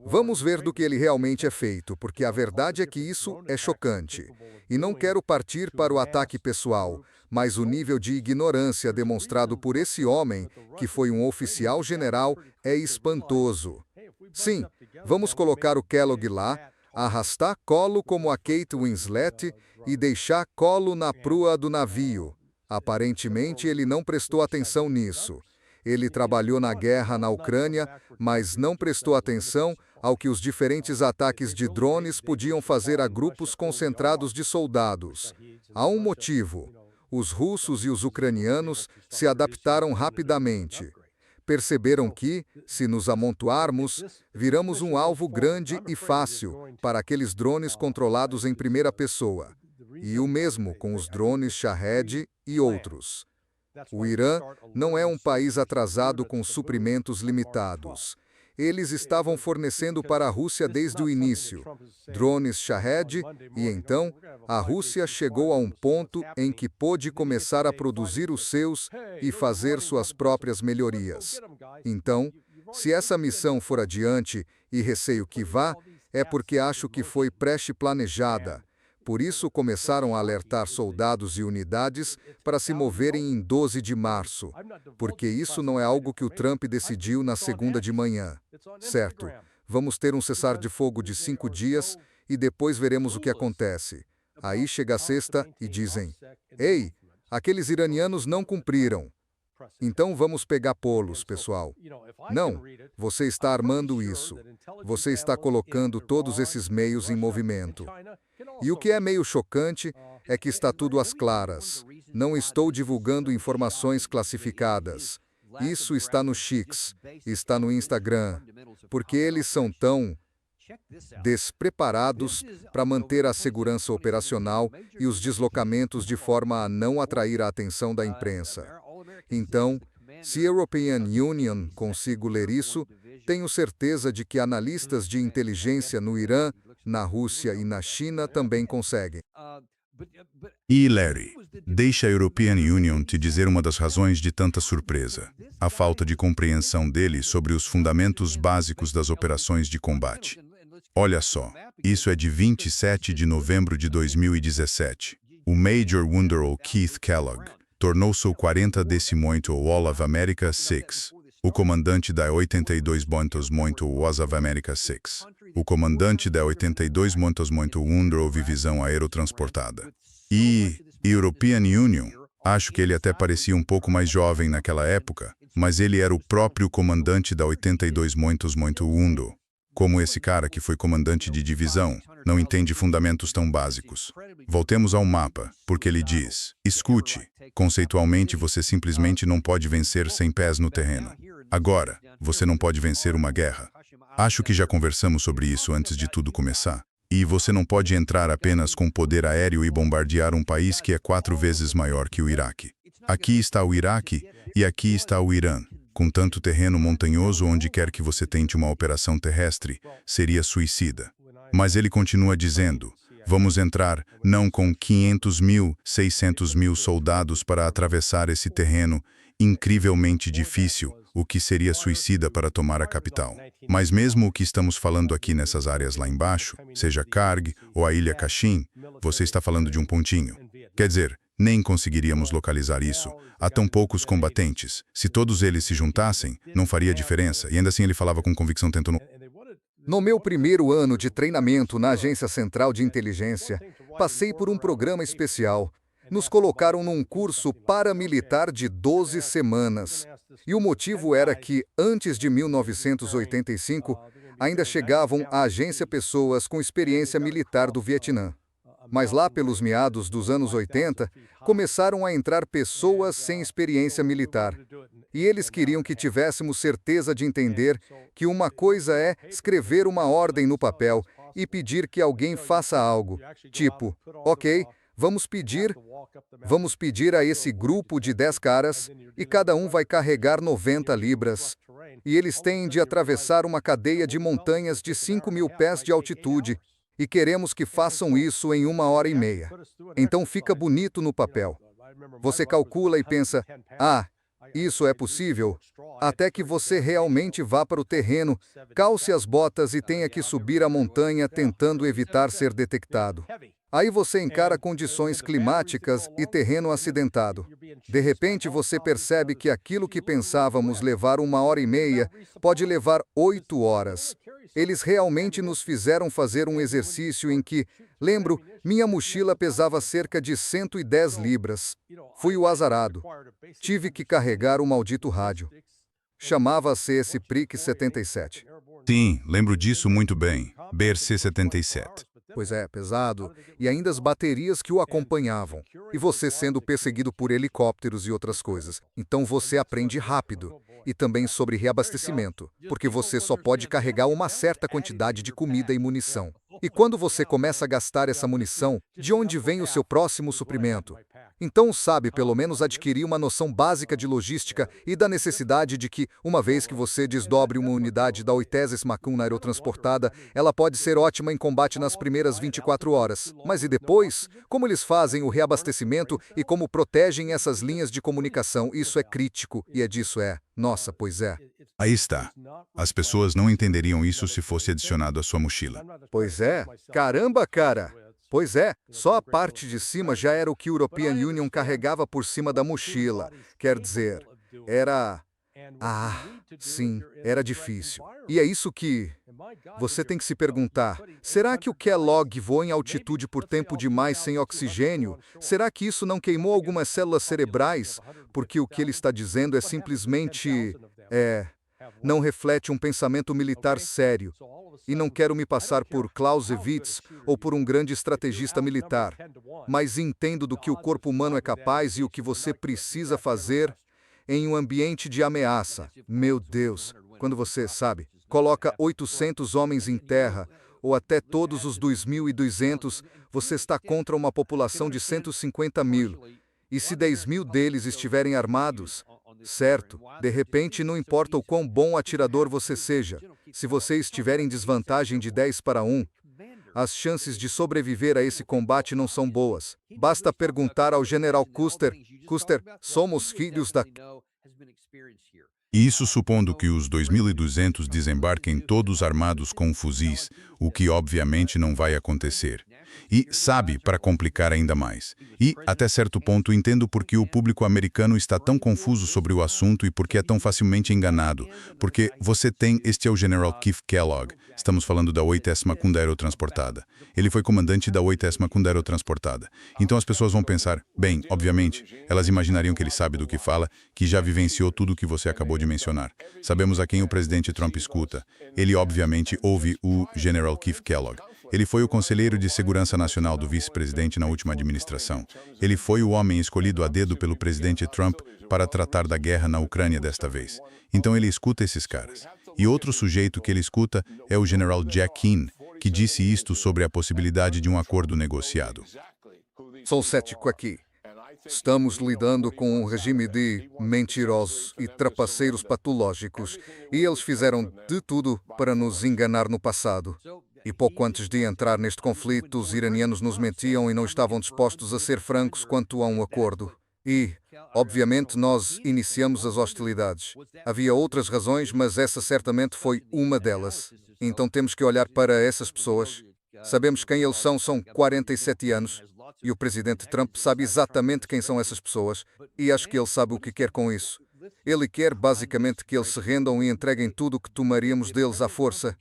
Vamos ver do que ele realmente é feito, porque a verdade é que isso é chocante. E não quero partir para o ataque pessoal, mas o nível de ignorância demonstrado por esse homem, que foi um oficial general, é espantoso. Sim, vamos colocar o Kellogg lá, arrastar Colo como a Kate Winslet e deixar Colo na proa do navio. Aparentemente, ele não prestou atenção nisso. Ele trabalhou na guerra na Ucrânia, mas não prestou atenção ao que os diferentes ataques de drones podiam fazer a grupos concentrados de soldados. Há um motivo. Os russos e os ucranianos se adaptaram rapidamente. Perceberam que, se nos amontoarmos, viramos um alvo grande e fácil para aqueles drones controlados em primeira pessoa. E o mesmo com os drones Shahed e outros. O Irã não é um país atrasado com suprimentos limitados. Eles estavam fornecendo para a Rússia desde o início drones Shahed, e então a Rússia chegou a um ponto em que pôde começar a produzir os seus e fazer suas próprias melhorias. Então, se essa missão for adiante, e receio que vá, é porque acho que foi pré-planejada. Por isso começaram a alertar soldados e unidades para se moverem em 12 de março, porque isso não é algo que o Trump decidiu na segunda de manhã. Certo, vamos ter um cessar-de-fogo de 5 dias e depois veremos o que acontece. Aí chega a sexta e dizem, ei, aqueles iranianos não cumpriram. Então vamos pegar polos, pessoal. Não, você está armando isso. Você está colocando todos esses meios em movimento. E o que é meio chocante é que está tudo às claras. Não estou divulgando informações classificadas. Isso está no X, está no Instagram, porque eles são tão despreparados para manter a segurança operacional e os deslocamentos de forma a não atrair a atenção da imprensa. Então, se a European Union consigo ler isso, tenho certeza de que analistas de inteligência no Irã, na Rússia e na China também conseguem. E, Larry, deixa a European Union te dizer uma das razões de tanta surpresa: a falta de compreensão dele sobre os fundamentos básicos das operações de combate. Olha só, isso é de 27 de novembro de 2017. O Major Wunderl Keith Kellogg tornou-se o 48º Wall of America 6, o comandante da 82 Montos Muito Was of America 6, o comandante da 82 Montos Muito Wunderl Divisão Aerotransportada. E European Union, acho que ele até parecia um pouco mais jovem naquela época, mas ele era o próprio comandante da 82 Montos Muito Wunderl. Como esse cara que foi comandante de divisão, não entende fundamentos tão básicos. Voltemos ao mapa, porque ele diz, escute, conceitualmente você simplesmente não pode vencer sem pés no terreno. Agora, você não pode vencer uma guerra. Acho que já conversamos sobre isso antes de tudo começar. E você não pode entrar apenas com poder aéreo e bombardear um país que é 4 vezes maior que o Iraque. Aqui está o Iraque e aqui está o Irã. Com tanto terreno montanhoso, onde quer que você tente uma operação terrestre, seria suicida. Mas ele continua dizendo, vamos entrar não com 500 mil, 600 mil soldados para atravessar esse terreno incrivelmente difícil, o que seria suicida para tomar a capital. Mas mesmo o que estamos falando aqui nessas áreas lá embaixo, seja Karg ou a ilha Kachin, você está falando de um pontinho. Quer dizer, nem conseguiríamos localizar isso. Há tão poucos combatentes. Se todos eles se juntassem, não faria diferença. E ainda assim ele falava com convicção tentando... No meu primeiro ano de treinamento na Agência Central de Inteligência, passei por um programa especial. Nos colocaram num curso paramilitar de 12 semanas. E o motivo era que, antes de 1985, ainda chegavam à agência pessoas com experiência militar do Vietnã. Mas lá pelos meados dos anos 80, começaram a entrar pessoas sem experiência militar. E eles queriam que tivéssemos certeza de entender que uma coisa é escrever uma ordem no papel e pedir que alguém faça algo. Tipo, ok, vamos pedir a esse grupo de 10 caras e cada um vai carregar 90 libras. E eles têm de atravessar uma cadeia de montanhas de 5.000 pés de altitude. E queremos que façam isso em 1h30. Então fica bonito no papel. Você calcula e pensa, isso é possível? Até que você realmente vá para o terreno, calce as botas e tenha que subir a montanha tentando evitar ser detectado. Aí você encara condições climáticas e terreno acidentado. De repente você percebe que aquilo que pensávamos levar 1h30 pode levar 8 horas. Eles realmente nos fizeram fazer um exercício em que, lembro, minha mochila pesava cerca de 110 libras. Fui o azarado. Tive que carregar o maldito rádio. Chamava-se esse PRIC 77. Sim, lembro disso muito bem. BRC-77. Pois é, pesado. E ainda as baterias que o acompanhavam. E você sendo perseguido por helicópteros e outras coisas. Então você aprende rápido. E também sobre reabastecimento, porque você só pode carregar uma certa quantidade de comida e munição. E quando você começa a gastar essa munição, de onde vem o seu próximo suprimento? Então sabe pelo menos adquirir uma noção básica de logística e da necessidade de que, uma vez que você desdobre uma unidade da 80ª Macuna aerotransportada, ela pode ser ótima em combate nas primeiras 24 horas. Mas e depois? Como eles fazem o reabastecimento e como protegem essas linhas de comunicação? Isso é crítico, e é disso Nossa, pois é. Aí está. As pessoas não entenderiam isso se fosse adicionado à sua mochila. Pois é. Caramba, cara! Pois é, só a parte de cima já era o que o European Union carregava por cima da mochila. Quer dizer, era... sim, era difícil. E é isso que você tem que se perguntar. Será que o Kellogg voa em altitude por tempo demais sem oxigênio? Será que isso não queimou algumas células cerebrais? Porque o que ele está dizendo é simplesmente... não reflete um pensamento militar sério. E não quero me passar por Clausewitz ou por um grande estrategista militar, mas entendo do que o corpo humano é capaz e o que você precisa fazer em um ambiente de ameaça. Meu Deus, quando você, sabe, coloca 800 homens em terra, ou até todos os 2.200, você está contra uma população de 150 mil. E se 10 mil deles estiverem armados, certo, de repente não importa o quão bom atirador você seja, se você estiver em desvantagem de 10-1, as chances de sobreviver a esse combate não são boas. Basta perguntar ao general Custer. Custer, somos filhos da... E isso supondo que os 2.200 desembarquem todos armados com fuzis, o que obviamente não vai acontecer. E, sabe, para complicar ainda mais. E, até certo ponto, entendo por que o público americano está tão confuso sobre o assunto e por que é tão facilmente enganado. Porque você tem, este é o General Keith Kellogg. Estamos falando da 80ª Macuna aerotransportada. Ele foi comandante da 80ª Macuna aerotransportada. Então as pessoas vão pensar, bem, obviamente, elas imaginariam que ele sabe do que fala, que já vivenciou tudo o que você acabou de mencionar. Sabemos a quem o presidente Trump escuta. Ele, obviamente, ouve o General Keith Kellogg. Ele foi o conselheiro de segurança nacional do vice-presidente na última administração. Ele foi o homem escolhido a dedo pelo presidente Trump para tratar da guerra na Ucrânia desta vez. Então ele escuta esses caras. E outro sujeito que ele escuta é o General Jack Keane, que disse isto sobre a possibilidade de um acordo negociado. Sou cético aqui. Estamos lidando com um regime de mentirosos e trapaceiros patológicos, e eles fizeram de tudo para nos enganar no passado. E pouco antes de entrar neste conflito, os iranianos nos mentiam e não estavam dispostos a ser francos quanto a um acordo. E, obviamente, nós iniciamos as hostilidades. Havia outras razões, mas essa certamente foi uma delas. Então temos que olhar para essas pessoas. Sabemos quem eles são 47 anos. E o presidente Trump sabe exatamente quem são essas pessoas. E acho que ele sabe o que quer com isso. Ele quer basicamente que eles se rendam e entreguem tudo o que tomaríamos deles à força.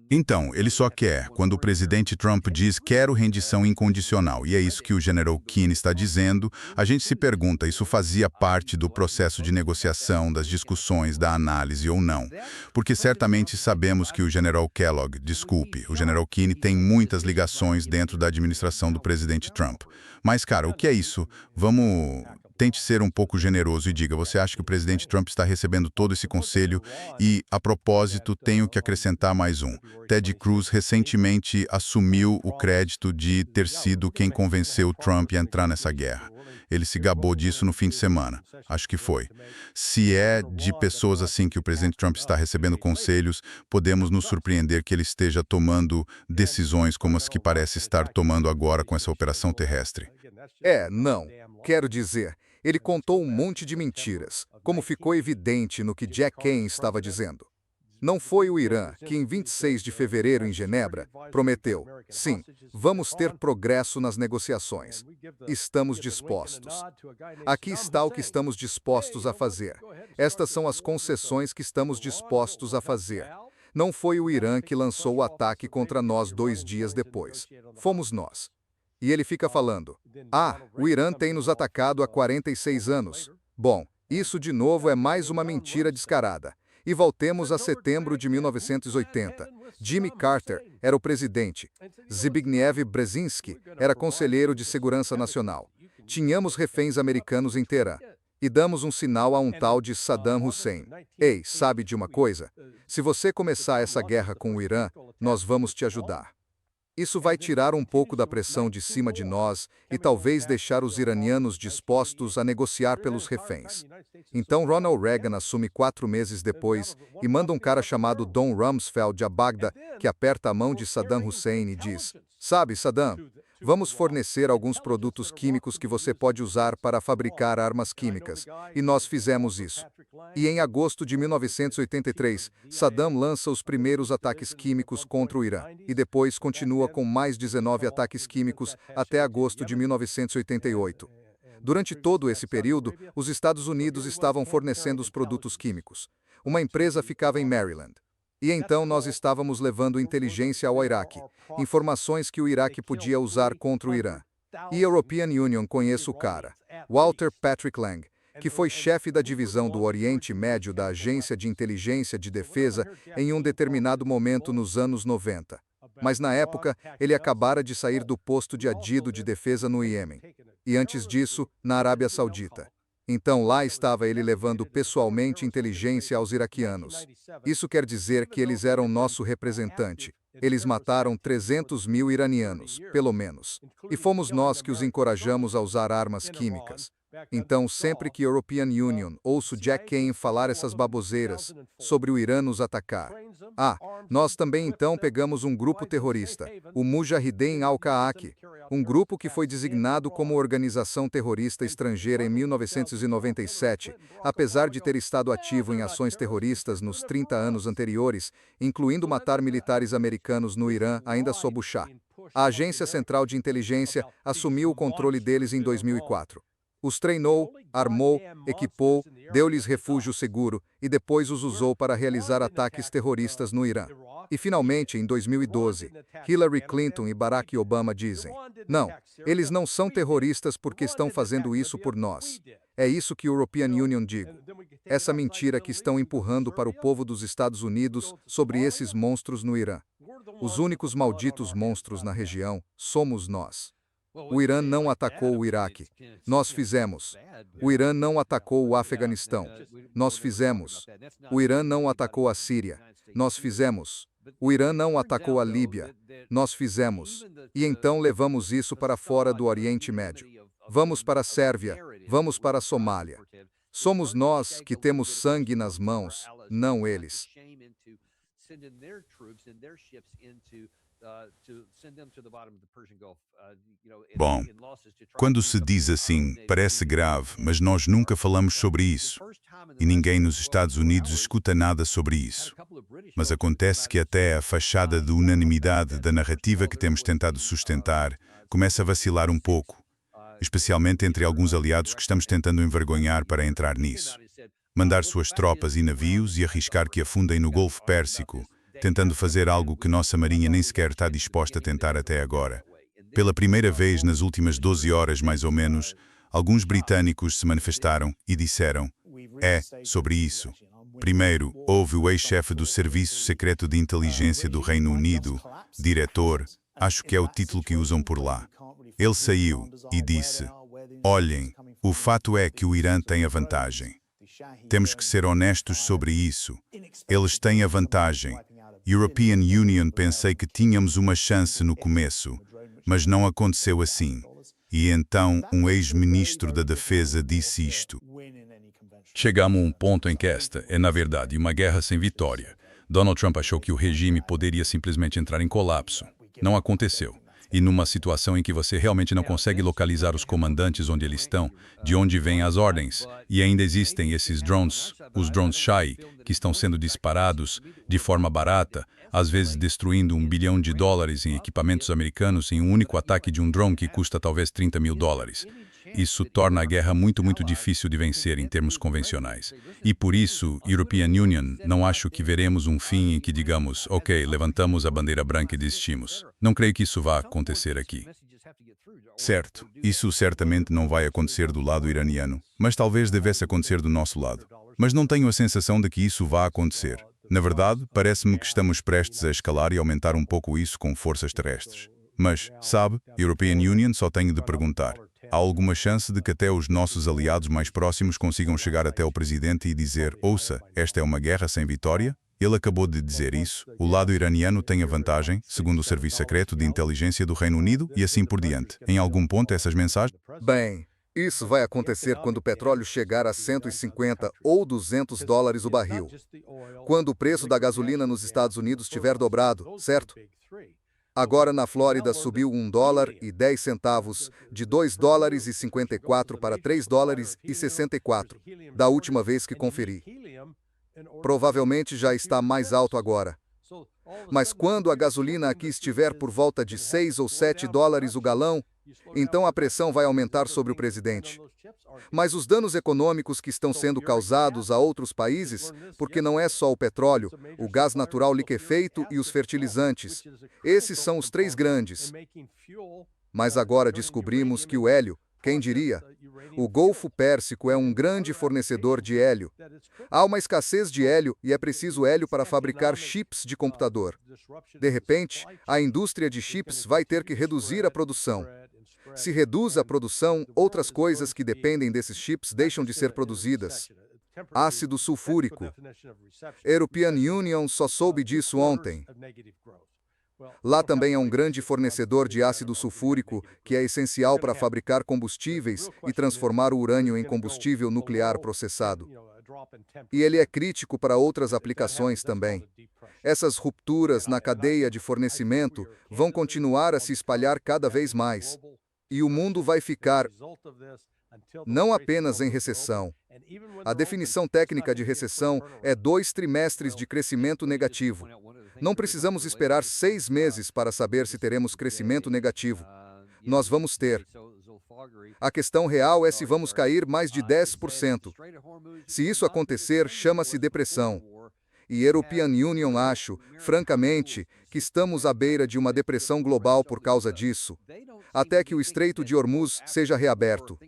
Então, ele só quer, quando o presidente Trump diz quero rendição incondicional, e é isso que o General Keane está dizendo, a gente se pergunta, isso fazia parte do processo de negociação, das discussões, da análise ou não? Porque certamente sabemos que o General Kellogg, o General Keane tem muitas ligações dentro da administração do presidente Trump. Mas, cara, o que é isso? Tente ser um pouco generoso e diga, você acha que o presidente Trump está recebendo todo esse conselho? E, a propósito, tenho que acrescentar mais um. Ted Cruz recentemente assumiu o crédito de ter sido quem convenceu Trump a entrar nessa guerra. Ele se gabou disso no fim de semana. Acho que foi. Se é de pessoas assim que o presidente Trump está recebendo conselhos, podemos nos surpreender que ele esteja tomando decisões como as que parece estar tomando agora com essa operação terrestre. Não. Quero dizer, ele contou um monte de mentiras, como ficou evidente no que Jack Keane estava dizendo. Não foi o Irã que, em 26 de fevereiro, em Genebra, prometeu, sim, vamos ter progresso nas negociações. Estamos dispostos. Aqui está o que estamos dispostos a fazer. Estas são as concessões que estamos dispostos a fazer. Não foi o Irã que lançou o ataque contra nós 2 dias depois. Fomos nós. E ele fica falando, o Irã tem nos atacado há 46 anos. Bom, isso de novo é mais uma mentira descarada. E voltemos a setembro de 1980. Jimmy Carter era o presidente. Zbigniew Brzezinski era conselheiro de segurança nacional. Tínhamos reféns americanos em Teherã. E damos um sinal a um tal de Saddam Hussein. Ei, sabe de uma coisa? Se você começar essa guerra com o Irã, nós vamos te ajudar. Isso vai tirar um pouco da pressão de cima de nós e talvez deixar os iranianos dispostos a negociar pelos reféns. Então Ronald Reagan assume 4 meses depois e manda um cara chamado Don Rumsfeld a Bagdá, que aperta a mão de Saddam Hussein e diz: "Sabe, Saddam, vamos fornecer alguns produtos químicos que você pode usar para fabricar armas químicas." E nós fizemos isso. E em agosto de 1983, Saddam lança os primeiros ataques químicos contra o Irã, e depois continua com mais 19 ataques químicos até agosto de 1988. Durante todo esse período, os Estados Unidos estavam fornecendo os produtos químicos. Uma empresa ficava em Maryland. E então nós estávamos levando inteligência ao Iraque, informações que o Iraque podia usar contra o Irã. E European Union conhece o cara, Walter Patrick Lang, que foi chefe da divisão do Oriente Médio da Agência de Inteligência de Defesa em um determinado momento nos anos 90. Mas na época, ele acabara de sair do posto de adido de defesa no Iêmen. E antes disso, na Arábia Saudita. Então lá estava ele levando pessoalmente inteligência aos iraquianos. Isso quer dizer que eles eram nosso representante. Eles mataram 300 mil iranianos, pelo menos. E fomos nós que os encorajamos a usar armas químicas. Então, sempre que European Union ouço Jack Kane falar essas baboseiras sobre o Irã nos atacar. Nós também então pegamos um grupo terrorista, o Mujahideen al-Qaaqi, um grupo que foi designado como organização terrorista estrangeira em 1997, apesar de ter estado ativo em ações terroristas nos 30 anos anteriores, incluindo matar militares americanos no Irã ainda sob o Shah. A Agência Central de Inteligência assumiu o controle deles em 2004. Os treinou, armou, equipou, deu-lhes refúgio seguro e depois os usou para realizar ataques terroristas no Irã. E finalmente, em 2012, Hillary Clinton e Barack Obama dizem: "Não, eles não são terroristas porque estão fazendo isso por nós." É isso que o European Union digo. Essa mentira que estão empurrando para o povo dos Estados Unidos sobre esses monstros no Irã. Os únicos malditos monstros na região somos nós. O Irã não atacou o Iraque. Nós fizemos. O Irã não atacou o Afeganistão. Nós fizemos. O Irã não atacou a Síria. Nós fizemos. O Irã não atacou a Líbia. Nós fizemos. E então levamos isso para fora do Oriente Médio. Vamos para a Sérvia. Vamos para a Somália. Somos nós que temos sangue nas mãos, não eles. Bom, quando se diz assim, parece grave, mas nós nunca falamos sobre isso. E ninguém nos Estados Unidos escuta nada sobre isso. Mas acontece que até a fachada de unanimidade da narrativa que temos tentado sustentar começa a vacilar um pouco, especialmente entre alguns aliados que estamos tentando envergonhar para entrar nisso. Mandar suas tropas e navios e arriscar que afundem no Golfo Pérsico, tentando fazer algo que nossa marinha nem sequer está disposta a tentar até agora. Pela primeira vez nas últimas 12 horas, mais ou menos, alguns britânicos se manifestaram e disseram: sobre isso. Primeiro, houve o ex-chefe do Serviço Secreto de Inteligência do Reino Unido, diretor, acho que é o título que usam por lá. Ele saiu e disse: "Olhem, o fato é que o Irã tem a vantagem. Temos que ser honestos sobre isso. Eles têm a vantagem. European Union pensei que tínhamos uma chance no começo, mas não aconteceu assim." E então um ex-ministro da Defesa disse isto: "Chegamos a um ponto em que esta é, na verdade, uma guerra sem vitória. Donald Trump achou que o regime poderia simplesmente entrar em colapso. Não aconteceu. E numa situação em que você realmente não consegue localizar os comandantes onde eles estão, de onde vêm as ordens, e ainda existem esses drones, os drones Shai, que estão sendo disparados de forma barata, às vezes destruindo $1 bilhão em equipamentos americanos em um único ataque de um drone que custa talvez $30 mil. Isso torna a guerra muito difícil de vencer em termos convencionais. E por isso, European Union, não acho que veremos um fim em que digamos, ok, levantamos a bandeira branca e desistimos. Não creio que isso vá acontecer aqui." Certo, isso certamente não vai acontecer do lado iraniano, mas talvez devesse acontecer do nosso lado. mas não tenho a sensação de que isso vá acontecer. Na verdade, parece-me que estamos prestes a escalar e aumentar um pouco isso com forças terrestres. Mas, sabe, European Union só tenho de perguntar. Há alguma chance de que até os nossos aliados mais próximos consigam chegar até o presidente e dizer: ouça, esta é uma guerra sem vitória? Ele acabou de dizer isso. O lado iraniano tem a vantagem, segundo o Serviço Secreto de Inteligência do Reino Unido, e assim por diante. Em algum ponto, essas mensagens... Bem, isso vai acontecer quando o petróleo chegar a 150 ou 200 dólares o barril. Quando o preço da gasolina nos Estados Unidos tiver dobrado, certo? Agora na Flórida subiu $1,10, de $2,54 para $3,64, da última vez que conferi. Provavelmente já está mais alto agora. Mas quando a gasolina aqui estiver por volta de 6 ou 7 dólares o galão, então a pressão vai aumentar sobre o presidente. Mas os danos econômicos que estão sendo causados a outros países, porque não é só o petróleo, o gás natural liquefeito e os fertilizantes. Esses são os três grandes. Mas agora descobrimos que o hélio, quem diria? O Golfo Pérsico é um grande fornecedor de hélio. Há uma escassez de hélio e é preciso hélio para fabricar chips de computador. De repente, a indústria de chips vai ter que reduzir a produção. Se reduz a produção, outras coisas que dependem desses chips deixam de ser produzidas. Ácido sulfúrico. European Union só soube disso ontem. Lá também é um grande fornecedor de ácido sulfúrico, que é essencial para fabricar combustíveis e transformar o urânio em combustível nuclear processado. E ele é crítico para outras aplicações também. Essas rupturas na cadeia de fornecimento vão continuar a se espalhar cada vez mais. E o mundo vai ficar não apenas em recessão. A definição técnica de recessão é 2 trimestres de crescimento negativo. Não precisamos esperar 6 meses para saber se teremos crescimento negativo. Nós vamos ter. A questão real é se vamos cair mais de 10%. Se isso acontecer, chama-se depressão. E European Union acho, francamente, que estamos à beira de uma depressão global por causa disso, até que o Estreito de Hormuz seja reaberto.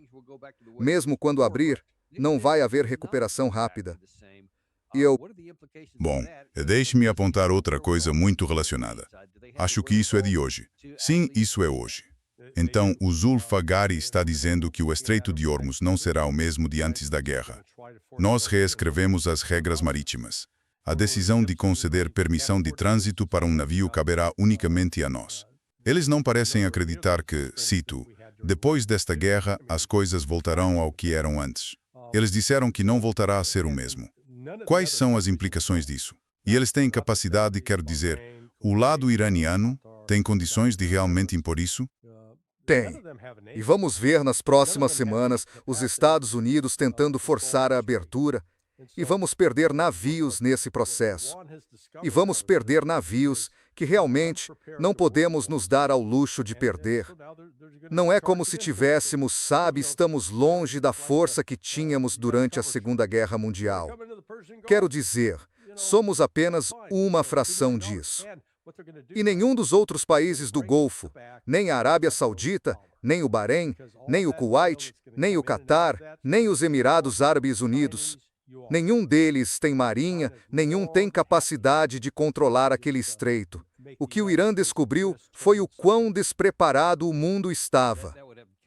Mesmo quando abrir, não vai haver recuperação rápida. Bom, deixe-me apontar outra coisa muito relacionada. Acho que isso é de hoje. Sim, isso é hoje. Então, o Zulfagari está dizendo que o Estreito de Hormuz não será o mesmo de antes da guerra. Nós reescrevemos as regras marítimas. A decisão de conceder permissão de trânsito para um navio caberá unicamente a nós. Eles não parecem acreditar que, cito, depois desta guerra, as coisas voltarão ao que eram antes. Eles disseram que não voltará a ser o mesmo. Quais são as implicações disso? E eles têm capacidade, quero dizer, o lado iraniano tem condições de realmente impor isso? Tem. E vamos ver nas próximas semanas os Estados Unidos tentando forçar a abertura. E vamos perder navios nesse processo. E vamos perder navios que realmente não podemos nos dar ao luxo de perder. Não é como se tivéssemos, sabe, estamos longe da força que tínhamos durante a Segunda Guerra Mundial. Quero dizer, somos apenas uma fração disso. E nenhum dos outros países do Golfo, nem a Arábia Saudita, nem o Bahrein, nem o Kuwait, nem o Catar, nem os Emirados Árabes Unidos, nenhum deles tem marinha, nenhum tem capacidade de controlar aquele estreito. O que o Irã descobriu foi o quão despreparado o mundo estava.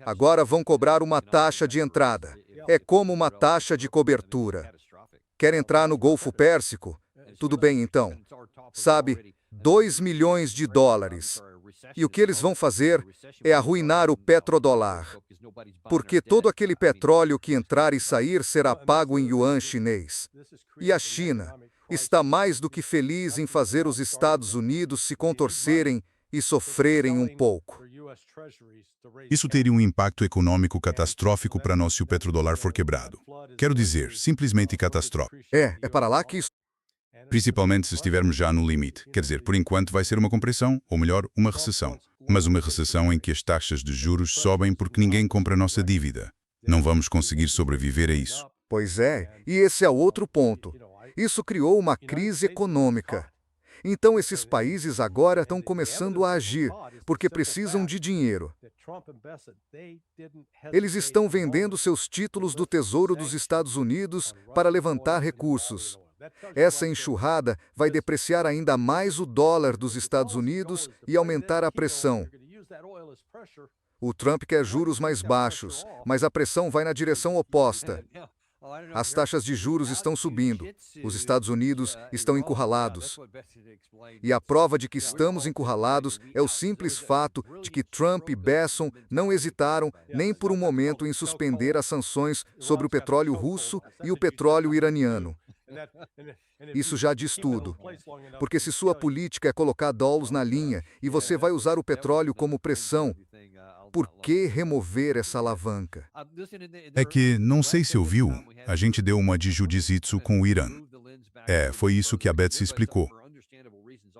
Agora vão cobrar uma taxa de entrada. É como uma taxa de cobertura. Quer entrar no Golfo Pérsico? Tudo bem então. Sabe, 2 milhões de dólares. E o que eles vão fazer é arruinar o petrodólar. Porque todo aquele petróleo que entrar e sair será pago em yuan chinês. E a China está mais do que feliz em fazer os Estados Unidos se contorcerem e sofrerem um pouco. Isso teria um impacto econômico catastrófico para nós se o petrodólar for quebrado. Quero dizer, simplesmente catastrófico. É para lá que isso... Principalmente se estivermos já no limite. Quer dizer, por enquanto vai ser uma compressão, ou melhor, uma recessão. Mas uma recessão em que as taxas de juros sobem porque ninguém compra nossa dívida. Não vamos conseguir sobreviver a isso. Pois é, e esse é outro ponto. Isso criou uma crise econômica. Então esses países agora estão começando a agir, porque precisam de dinheiro. Eles estão vendendo seus títulos do Tesouro dos Estados Unidos para levantar recursos. Essa enxurrada vai depreciar ainda mais o dólar dos Estados Unidos e aumentar a pressão. O Trump quer juros mais baixos, mas a pressão vai na direção oposta. As taxas de juros estão subindo. Os Estados Unidos estão encurralados. E a prova de que estamos encurralados é o simples fato de que Trump e Bessent não hesitaram nem por um momento em suspender as sanções sobre o petróleo russo e o petróleo iraniano. Isso já diz tudo. Porque se sua política é colocar dólares na linha e você vai usar o petróleo como pressão, por que remover essa alavanca? É que, não sei se ouviu, a gente deu uma de jiu-jitsu com o Irã. Foi isso que a Betsy explicou.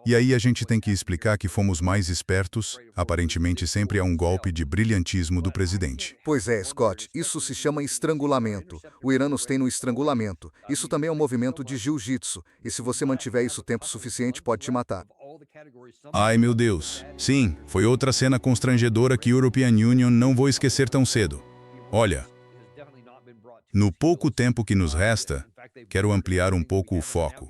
E aí a gente tem que explicar que fomos mais espertos, aparentemente sempre é um golpe de brilhantismo do presidente. Pois é, Scott, isso se chama estrangulamento. O Irã nos tem no estrangulamento. Isso também é um movimento de jiu-jitsu, e se você mantiver isso tempo suficiente, pode te matar. Ai, meu Deus. Sim, foi outra cena constrangedora que European Union não vou esquecer tão cedo. Olha, no pouco tempo que nos resta, quero ampliar um pouco o foco,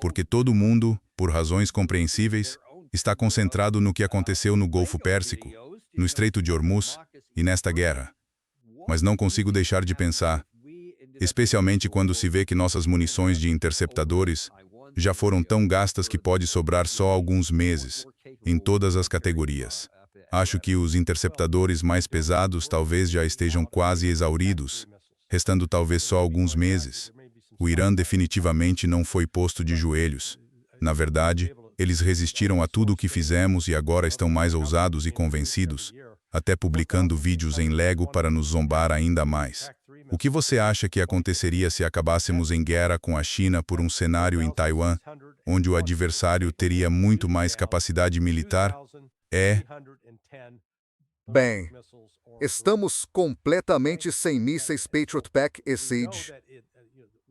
porque todo mundo, por razões compreensíveis, está concentrado no que aconteceu no Golfo Pérsico, no Estreito de Hormuz e nesta guerra. Mas não consigo deixar de pensar, especialmente quando se vê que nossas munições de interceptadores já foram tão gastas que pode sobrar só alguns meses, em todas as categorias. Acho que os interceptadores mais pesados talvez já estejam quase exauridos, restando talvez só alguns meses. O Irã definitivamente não foi posto de joelhos. Na verdade, eles resistiram a tudo o que fizemos e agora estão mais ousados e convencidos, até publicando vídeos em Lego para nos zombar ainda mais. O que você acha que aconteceria se acabássemos em guerra com a China por um cenário em Taiwan, onde o adversário teria muito mais capacidade militar? Bem, estamos completamente sem mísseis Patriot Pack e Siege.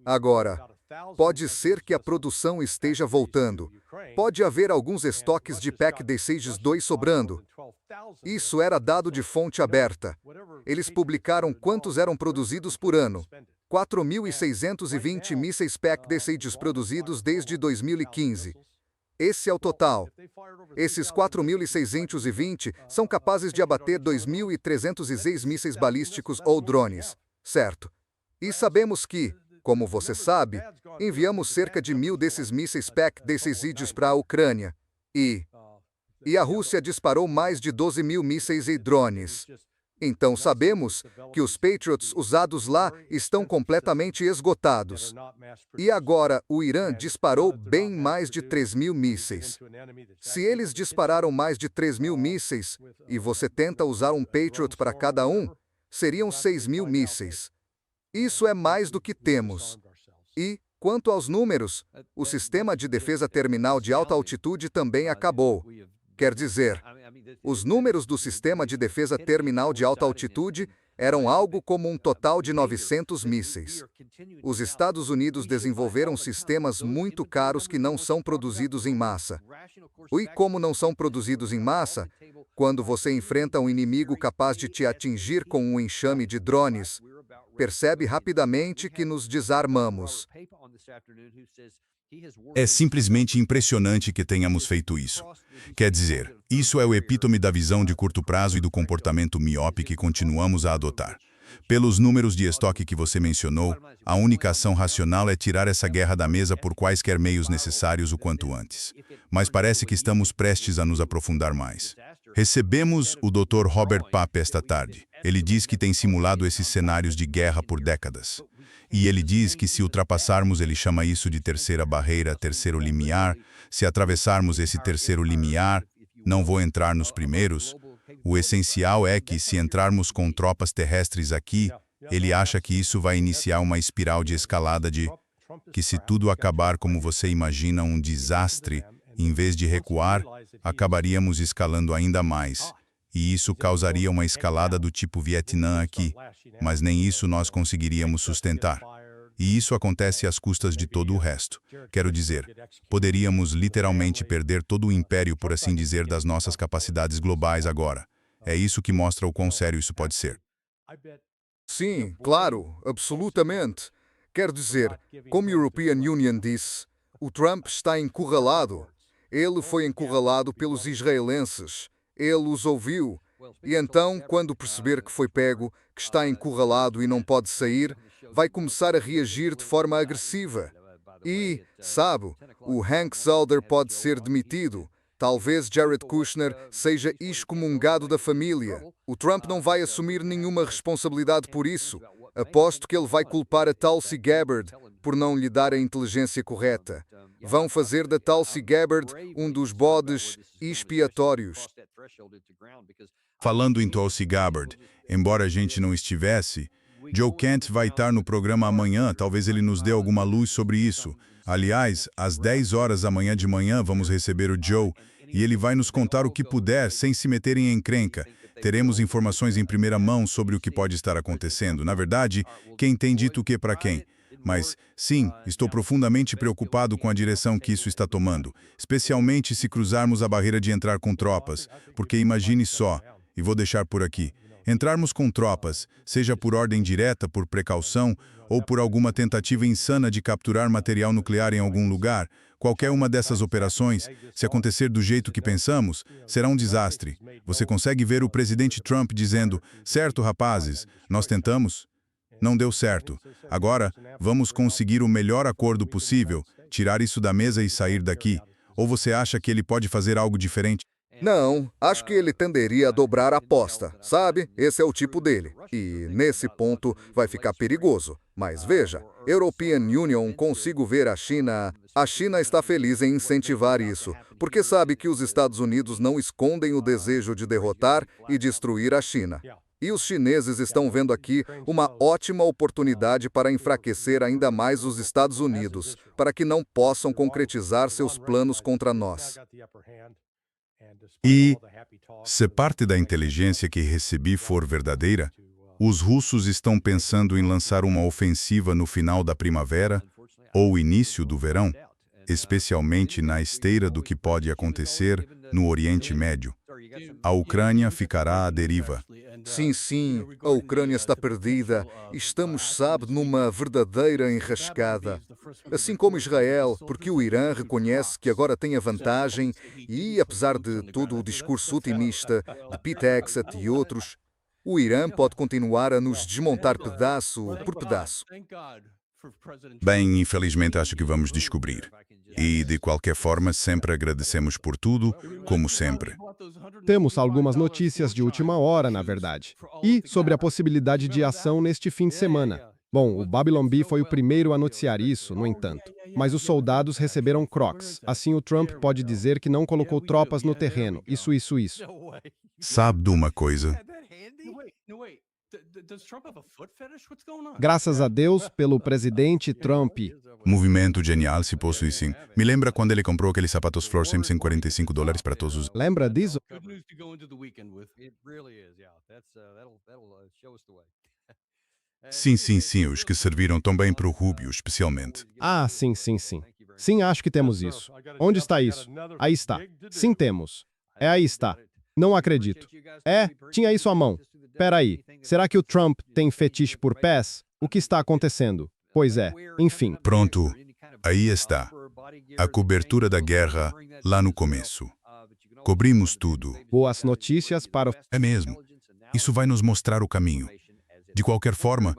Agora, pode ser que a produção esteja voltando. Pode haver alguns estoques de Pack de Sages 2 sobrando. Isso era dado de fonte aberta. Eles publicaram quantos eram produzidos por ano. 4.620 mísseis Pack de Sages produzidos desde 2015. Esse é o total. Esses 4.620 são capazes de abater 2.306 mísseis balísticos ou drones, certo? E sabemos que, como você sabe, enviamos cerca de 1.000 desses mísseis Pack de Sages para a Ucrânia. E a Rússia disparou mais de 12.000 mísseis e drones. Então sabemos que os Patriots usados lá estão completamente esgotados. E agora o Irã disparou bem mais de 3.000 mísseis. Se eles dispararam mais de 3.000 mísseis, e você tenta usar um Patriot para cada um, seriam 6.000 mísseis. Isso é mais do que temos. E, quanto aos números, o sistema de defesa terminal de alta altitude também acabou. Quer dizer, os números do sistema de defesa terminal de alta altitude eram algo como um total de 900 mísseis. Os Estados Unidos desenvolveram sistemas muito caros que não são produzidos em massa. E como não são produzidos em massa, quando você enfrenta um inimigo capaz de te atingir com um enxame de drones, percebe rapidamente que nos desarmamos. É simplesmente impressionante que tenhamos feito isso. Quer dizer, isso é o epítome da visão de curto prazo e do comportamento míope que continuamos a adotar. Pelos números de estoque que você mencionou, a única ação racional é tirar essa guerra da mesa por quaisquer meios necessários o quanto antes. Mas parece que estamos prestes a nos aprofundar mais. Recebemos o Dr. Robert Pape esta tarde. Ele diz que tem simulado esses cenários de guerra por décadas. E ele diz que se ultrapassarmos, ele chama isso de terceira barreira, terceiro limiar, se atravessarmos esse terceiro limiar, não vou entrar nos primeiros, o essencial é que se entrarmos com tropas terrestres aqui, ele acha que isso vai iniciar uma espiral de escalada que se tudo acabar como você imagina um desastre, em vez de recuar, acabaríamos escalando ainda mais. E isso causaria uma escalada do tipo Vietnã aqui, mas nem isso nós conseguiríamos sustentar. E isso acontece às custas de todo o resto. Quero dizer, poderíamos literalmente perder todo o império, por assim dizer, das nossas capacidades globais agora. É isso que mostra o quão sério isso pode ser. Sim, claro, absolutamente. Quer dizer, como a European Union disse, o Trump está encurralado. Ele foi encurralado pelos israelenses. Ele os ouviu. E então, quando perceber que foi pego, que está encurralado e não pode sair, vai começar a reagir de forma agressiva. E, sabe, o Hank Zulder pode ser demitido. Talvez Jared Kushner seja excomungado da família. O Trump não vai assumir nenhuma responsabilidade por isso. Aposto que ele vai culpar a Tulsi Gabbard por não lhe dar a inteligência correta. Vão fazer da Tulsi Gabbard um dos bodes expiatórios. Falando em Tulsi Gabbard, embora a gente não estivesse, Joe Kent vai estar no programa amanhã, talvez ele nos dê alguma luz sobre isso. Aliás, às 10 horas da manhã de manhã vamos receber o Joe e ele vai nos contar o que puder sem se meter em encrenca. Teremos informações em primeira mão sobre o que pode estar acontecendo. Na verdade, quem tem dito o que para quem? Mas, sim, estou profundamente preocupado com a direção que isso está tomando, especialmente se cruzarmos a barreira de entrar com tropas, porque imagine só, e vou deixar por aqui, entrarmos com tropas, seja por ordem direta, por precaução, ou por alguma tentativa insana de capturar material nuclear em algum lugar, qualquer uma dessas operações, se acontecer do jeito que pensamos, será um desastre. Você consegue ver o presidente Trump dizendo, certo, rapazes, nós tentamos? Não deu certo. Agora, vamos conseguir o melhor acordo possível, tirar isso da mesa e sair daqui. Ou você acha que ele pode fazer algo diferente? Não, acho que ele tenderia a dobrar a aposta, sabe? Esse é o tipo dele. E, nesse ponto, vai ficar perigoso. Mas veja, European Union, consigo ver a China... A China está feliz em incentivar isso, porque sabe que os Estados Unidos não escondem o desejo de derrotar e destruir a China. E os chineses estão vendo aqui uma ótima oportunidade para enfraquecer ainda mais os Estados Unidos, para que não possam concretizar seus planos contra nós. E, se parte da inteligência que recebi for verdadeira, os russos estão pensando em lançar uma ofensiva no final da primavera ou início do verão, especialmente na esteira do que pode acontecer no Oriente Médio. A Ucrânia ficará à deriva. Sim, a Ucrânia está perdida. Estamos, sabe, numa verdadeira enrascada. Assim como Israel, porque o Irã reconhece que agora tem a vantagem e, apesar de todo o discurso otimista de Pete Hegseth e outros, o Irã pode continuar a nos desmontar pedaço por pedaço. Bem, infelizmente acho que vamos descobrir. E, de qualquer forma, sempre agradecemos por tudo, como sempre. Temos algumas notícias de última hora, na verdade. E sobre a possibilidade de ação neste fim de semana. Bom, o Babylon Bee foi o primeiro a noticiar isso, no entanto. Mas os soldados receberam Crocs. Assim o Trump pode dizer que não colocou tropas no terreno. Isso. Sabe de uma coisa? Graças a Deus pelo presidente Trump. Movimento genial, se posso dizer. Me lembra quando ele comprou aqueles sapatos Florsheim sem $45 para todos os... Lembra disso? Sim, os que serviram tão bem para o Rubio, especialmente. Ah, sim. Sim, acho que temos isso. Onde está isso? Aí está. Sim, temos. Aí está. Não acredito. Tinha isso à mão. Peraí, será que o Trump tem fetiche por pés? O que está acontecendo? Pois é, enfim. Pronto, aí está. A cobertura da guerra lá no começo. Cobrimos tudo. Boas notícias para o... É mesmo. Isso vai nos mostrar o caminho. De qualquer forma,